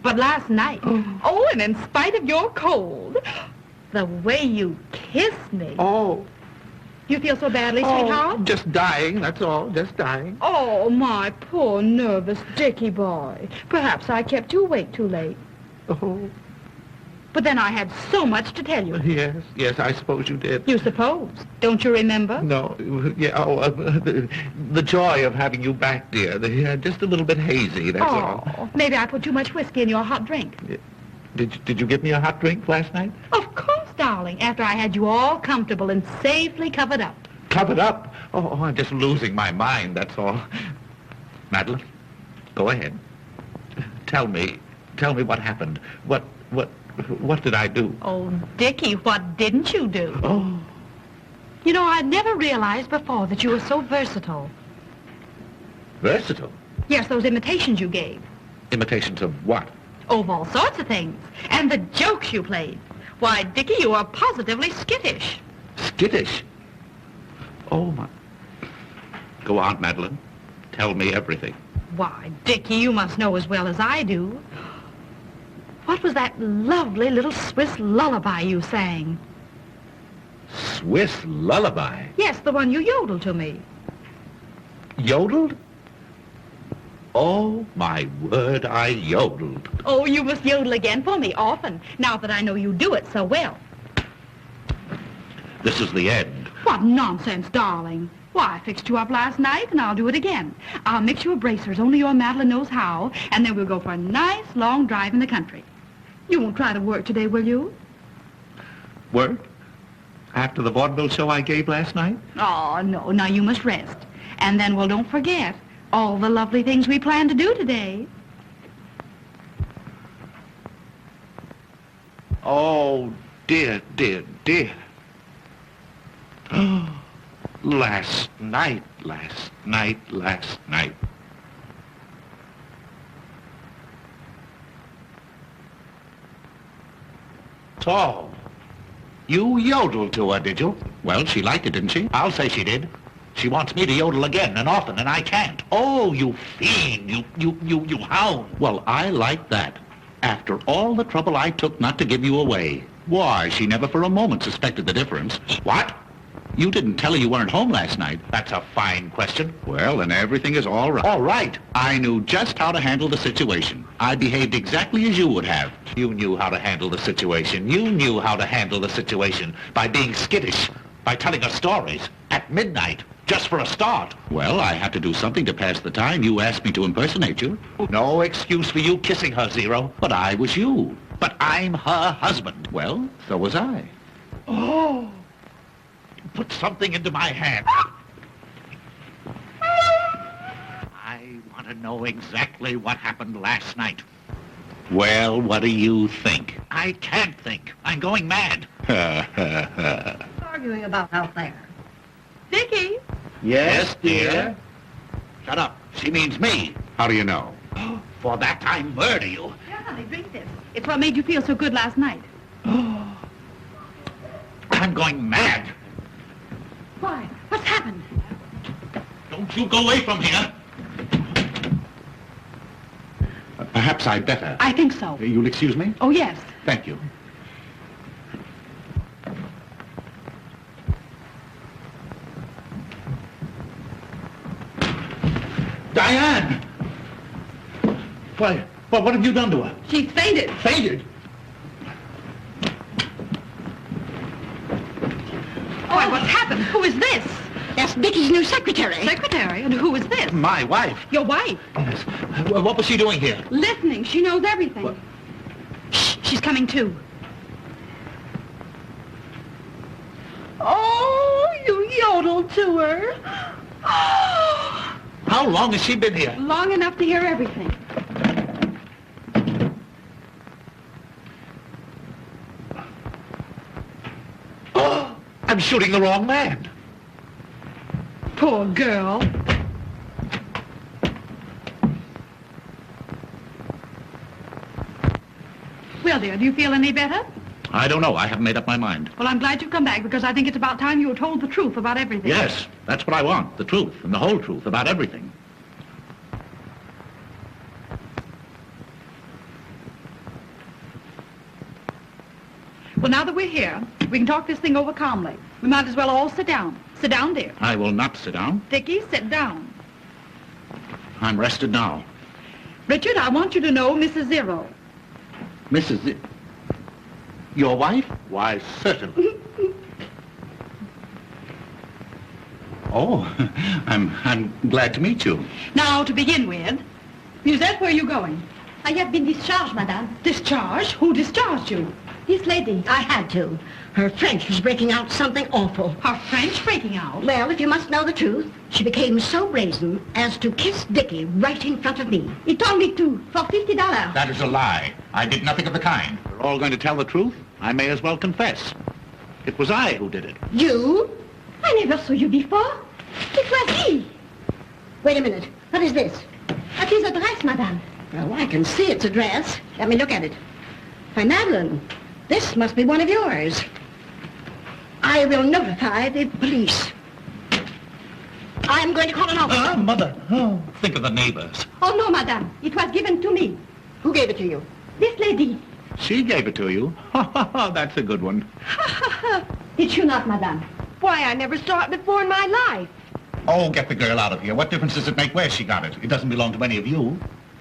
Speaker 2: But last night, and in spite of your cold, the way you kissed me.
Speaker 4: Oh.
Speaker 2: You feel so badly, sweetheart?
Speaker 4: Just dying, that's all, just dying.
Speaker 2: Oh, my poor nervous Dickie boy. Perhaps I kept you awake too late.
Speaker 4: Oh.
Speaker 2: But then I had so much to tell you.
Speaker 4: Yes, I suppose you did.
Speaker 2: You suppose. Don't you remember?
Speaker 4: No, the joy of having you back, dear. Just a little bit hazy, that's all.
Speaker 2: Maybe I put too much whiskey in your hot drink.
Speaker 4: Did you give me a hot drink last night?
Speaker 2: Of course, darling, after I had you all comfortable and safely covered up.
Speaker 4: Covered up? Oh, I'm just losing my mind, that's all. Madeline, go ahead. Tell me what happened. What did I do?
Speaker 2: Oh, Dickie, what didn't you do?
Speaker 4: Oh.
Speaker 2: You know, I'd never realized before that you were so versatile.
Speaker 4: Versatile?
Speaker 2: Yes, those imitations you gave.
Speaker 4: Imitations of what?
Speaker 2: Oh, of all sorts of things. And the jokes you played. Why, Dickie, you are positively skittish.
Speaker 4: Skittish? Oh, my. Go on, Madeline. Tell me everything.
Speaker 2: Why, Dickie, you must know as well as I do. What was that lovely little Swiss lullaby you sang?
Speaker 4: Swiss lullaby?
Speaker 2: Yes, the one you yodeled to me.
Speaker 4: Yodeled? Oh, my word, I yodeled.
Speaker 2: Oh, you must yodel again for me often, now that I know you do it so well.
Speaker 4: This is the end.
Speaker 2: What nonsense, darling. Why, I fixed you up last night, and I'll do it again. I'll mix you a bracer as only your Madeline knows how, and then we'll go for a nice long drive in the country. You won't try to work today, will you?
Speaker 4: Work? After the vaudeville show I gave last night?
Speaker 2: Oh, no. Now you must rest. And then, well, don't forget all the lovely things we plan to do today.
Speaker 4: Oh, dear, dear, dear. Last night. So, you yodeled to her, did you? Well, she liked it, didn't she? I'll say she did. She wants me to yodel again and often, and I can't. Oh, you fiend, you hound. Well, I like that. After all the trouble I took not to give you away. Why, she never for a moment suspected the difference. What? You didn't tell her you weren't home last night. That's a fine question. Well, then everything is all right. All right. I knew just how to handle the situation. I behaved exactly as you would have. You knew how to handle the situation. You knew how to handle the situation by being skittish, by telling her stories at midnight, just for a start. Well, I had to do something to pass the time. You asked me to impersonate you. No excuse for you kissing her, Zero. But I was you. But I'm her husband. Well, so was I. Oh. Put something into my hand. I want to know exactly what happened last night. Well, what do you think? I can't think. I'm going mad.
Speaker 10: Arguing about out there.
Speaker 2: Dickie!
Speaker 7: Yes, dear? Shut up. She means me. How do you know? For that I murder you.
Speaker 2: Here, honey, drink this. It's what made you feel so good last night.
Speaker 7: I'm going mad.
Speaker 2: Why? What's happened?
Speaker 7: Don't you go away from here. Perhaps I'd better.
Speaker 2: I think so.
Speaker 7: You'll excuse me?
Speaker 2: Oh, yes.
Speaker 7: Thank you. Diane! Why, what have you done to her?
Speaker 2: She's fainted.
Speaker 7: Fainted?
Speaker 2: Why, what's happened? Who is this?
Speaker 10: That's Dickie's new secretary.
Speaker 2: Secretary? And who is this?
Speaker 7: My wife.
Speaker 2: Your wife.
Speaker 7: Yes. What was she doing here?
Speaker 2: Listening. She knows everything.
Speaker 7: What?
Speaker 2: Shh, she's coming too.
Speaker 3: Oh, you yodeled to her. Oh.
Speaker 7: How long has she been here?
Speaker 2: Long enough to hear everything.
Speaker 7: Oh, I'm shooting the wrong man.
Speaker 2: Poor girl. Well, dear, do you feel any better?
Speaker 4: I don't know. I haven't made up my mind.
Speaker 2: Well, I'm glad you've come back because I think it's about time you were told the truth about everything.
Speaker 4: Yes, that's what I want. The truth, and the whole truth about everything.
Speaker 2: Well, now that we're here, we can talk this thing over calmly. We might as well all sit down. Sit down, dear.
Speaker 4: I will not sit down.
Speaker 2: Dickie, sit down.
Speaker 4: I'm rested now.
Speaker 2: Richard, I want you to know Mrs. Zero.
Speaker 7: Mrs. Your wife? Why, certainly. Oh, I'm glad to meet you.
Speaker 2: Now, to begin with, Musette, where are you going?
Speaker 10: I have been discharged, madame.
Speaker 2: Discharged? Who discharged you?
Speaker 10: This lady. I had to. Her French was breaking out something awful.
Speaker 2: Her French breaking out?
Speaker 10: Well, if you must know the truth, she became so brazen as to kiss Dickie right in front of me. He told me to, for $50.
Speaker 4: That is a lie. I did nothing of the kind. We're all going to tell the truth. I may as well confess. It was I who did it.
Speaker 10: You? I never saw you before. It was he. Wait a minute. What is this? That is a dress, madame. Well, I can see it's a dress. Let me look at it. Why, Madeline, this must be one of yours. I will notify the police. I'm going to call an officer.
Speaker 4: Mother. Oh, think of the neighbors.
Speaker 10: Oh, no, madame. It was given to me. Who gave it to you? This lady.
Speaker 4: She gave it to you. That's a good one.
Speaker 10: Did you not, madame?
Speaker 3: Why, I never saw it before in my life.
Speaker 4: Oh, get the girl out of here. What difference does it make where she got it? It doesn't belong to any of you.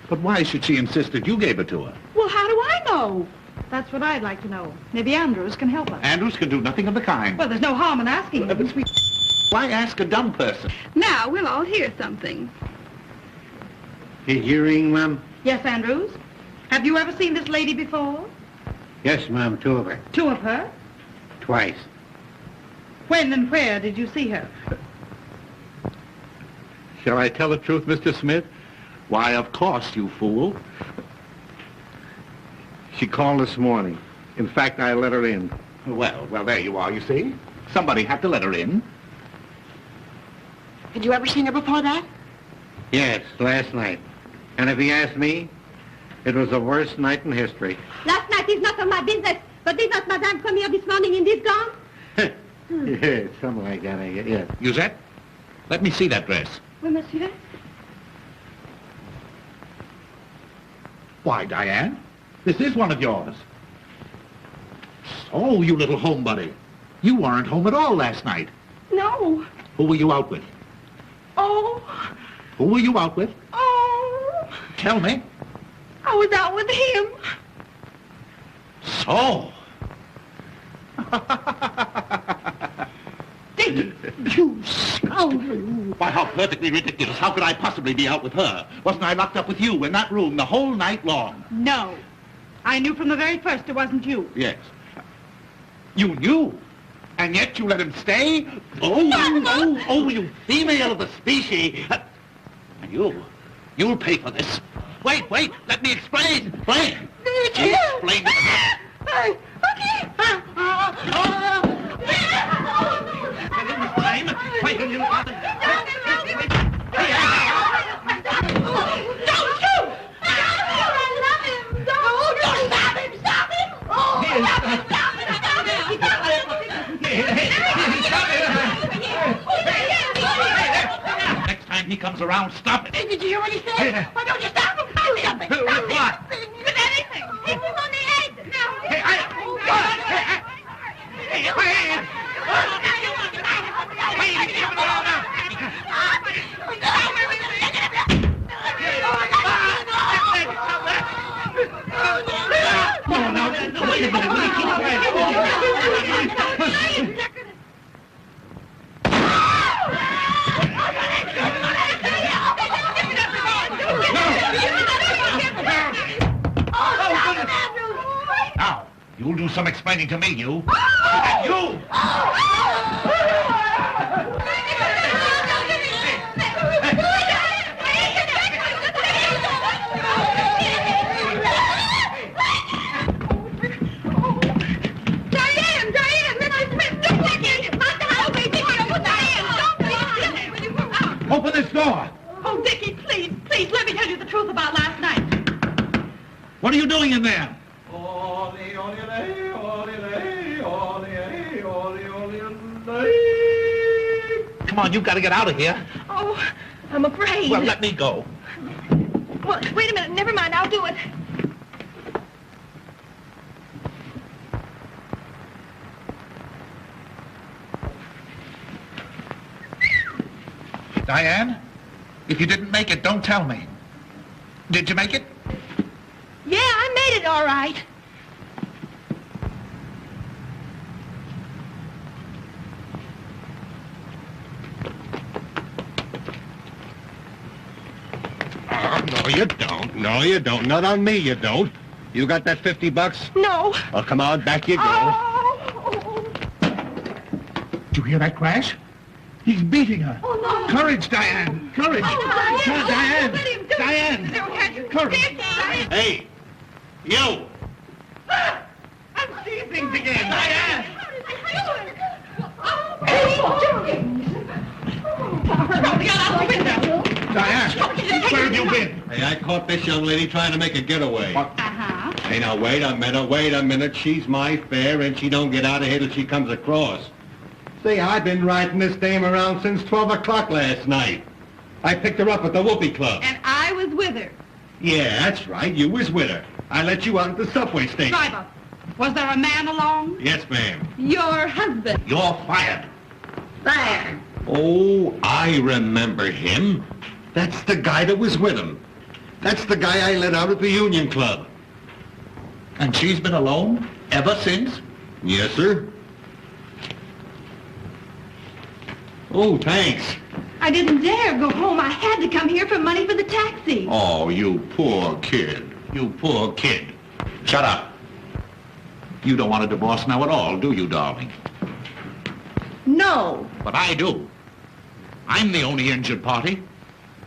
Speaker 7: But why should she insist that you gave it to her?
Speaker 3: Well, how do I know?
Speaker 2: That's what I'd like to know. Maybe Andrews can help us.
Speaker 7: Andrews can do nothing of the kind.
Speaker 2: Well, there's no harm in asking him.
Speaker 7: Why ask a dumb person?
Speaker 2: Now, we'll all hear something.
Speaker 9: Hearing, ma'am?
Speaker 2: Yes, Andrews? Have you ever seen this lady before?
Speaker 9: Yes, ma'am, two of her.
Speaker 2: Two of her?
Speaker 9: Twice.
Speaker 2: When and where did you see her?
Speaker 7: Shall I tell the truth, Mr. Smith? Why, of course, you fool. She called this morning. In fact, I let her in. Well, there you are, you see. Somebody had to let her in.
Speaker 10: Had you ever seen her before that?
Speaker 9: Yes, last night. And if he asked me, it was the worst night in history.
Speaker 10: Last night is not of my business, but did not madame come here this morning in this gown?
Speaker 9: Yeah, something like that, I guess, yes.
Speaker 4: Musette, let me see that dress.
Speaker 2: Oui, monsieur.
Speaker 4: Why, Diane, this is one of yours. So, you little homebody. You weren't home at all last night.
Speaker 3: No.
Speaker 4: Who were you out with?
Speaker 3: Oh.
Speaker 4: Who were you out with?
Speaker 3: Oh.
Speaker 4: Tell me.
Speaker 3: I was out with him.
Speaker 4: So.
Speaker 10: You scoundrel.
Speaker 4: Why, how perfectly ridiculous. How could I possibly be out with her? Wasn't I locked up with you in that room the whole night long?
Speaker 2: No. I knew from the very first it wasn't you.
Speaker 4: Yes. You knew? And yet you let him stay? Oh, you female of the species. And you'll pay for this. Wait, let me explain. Explain. Explain. Get in this time. Wait. Next time he comes around, stop it.
Speaker 3: Did you hear what he said? Why don't you stop him? Do something.
Speaker 4: What?
Speaker 3: With anything. Hit him on the head. No.
Speaker 4: Hey, Now, you'll do some explaining to me, you. And you!
Speaker 1: Open this door.
Speaker 2: Oh, Dickie, please, please, let me tell you the truth about last night.
Speaker 4: What are you doing in there? Come on, you've got to get out of here.
Speaker 2: Oh, I'm afraid.
Speaker 4: Well, let me go.
Speaker 2: Well, wait a minute. Never mind. I'll do it.
Speaker 4: Diane, if you didn't make it, don't tell me. Did you make it?
Speaker 2: Yeah, I made it all right.
Speaker 8: No, you don't. No, you don't. Not on me, you don't. You got that $50?
Speaker 2: No.
Speaker 8: Well, come on, back you go.
Speaker 2: Oh.
Speaker 4: Did you hear that crash? He's beating her.
Speaker 2: Oh, no.
Speaker 4: Courage, Diane. Courage.
Speaker 2: Oh,
Speaker 4: Come on, Diane.
Speaker 2: Let him do
Speaker 4: Diane.
Speaker 2: it.
Speaker 4: Courage.
Speaker 8: Hey, you.
Speaker 4: I'm seeing things again. Diane. Diane, where have you been?
Speaker 8: Hey, I caught this young lady trying to make a getaway.
Speaker 2: Uh-huh.
Speaker 8: Hey, now, wait a minute. She's my fare, and she don't get out of here till she comes across. See, I've been riding this dame around since 12 o'clock last night. I picked her up at the Whoopee Club.
Speaker 2: And I was with her.
Speaker 8: Yeah, that's right. You was with her. I let you out at the subway station.
Speaker 2: Driver, was there a man along?
Speaker 8: Yes, ma'am.
Speaker 2: Your husband.
Speaker 4: You're fired.
Speaker 2: There.
Speaker 8: Oh, I remember him. That's the guy that was with him. That's the guy I let out at the Union Club.
Speaker 4: And she's been alone ever since?
Speaker 8: Yes, sir. Oh, thanks.
Speaker 2: I didn't dare go home. I had to come here for money for the taxi.
Speaker 4: Oh, you poor kid. You poor kid. Shut up. You don't want a divorce now at all, do you, darling?
Speaker 2: No.
Speaker 4: But I do. I'm the only injured party.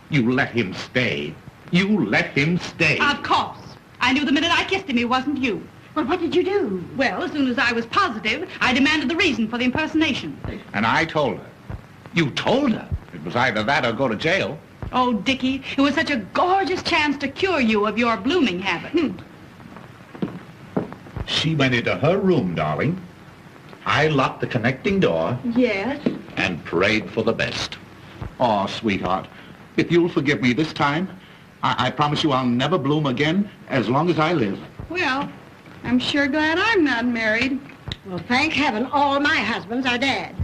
Speaker 4: You let him stay. You let him stay.
Speaker 2: Of course. I knew the minute I kissed him he wasn't you.
Speaker 3: Well, what did you do?
Speaker 2: Well, as soon as I was positive, I demanded the reason for the impersonation.
Speaker 4: And I told her. You told her? It was either that or go to jail.
Speaker 2: Oh, Dickie, it was such a gorgeous chance to cure you of your blooming habit.
Speaker 4: She went into her room, darling. I locked the connecting door
Speaker 2: Yes?
Speaker 4: and prayed for the best. Oh, sweetheart, if you'll forgive me this time, I promise you I'll never bloom again as long as I live.
Speaker 2: Well, I'm sure glad I'm not married.
Speaker 10: Well, thank heaven all my husbands are dead.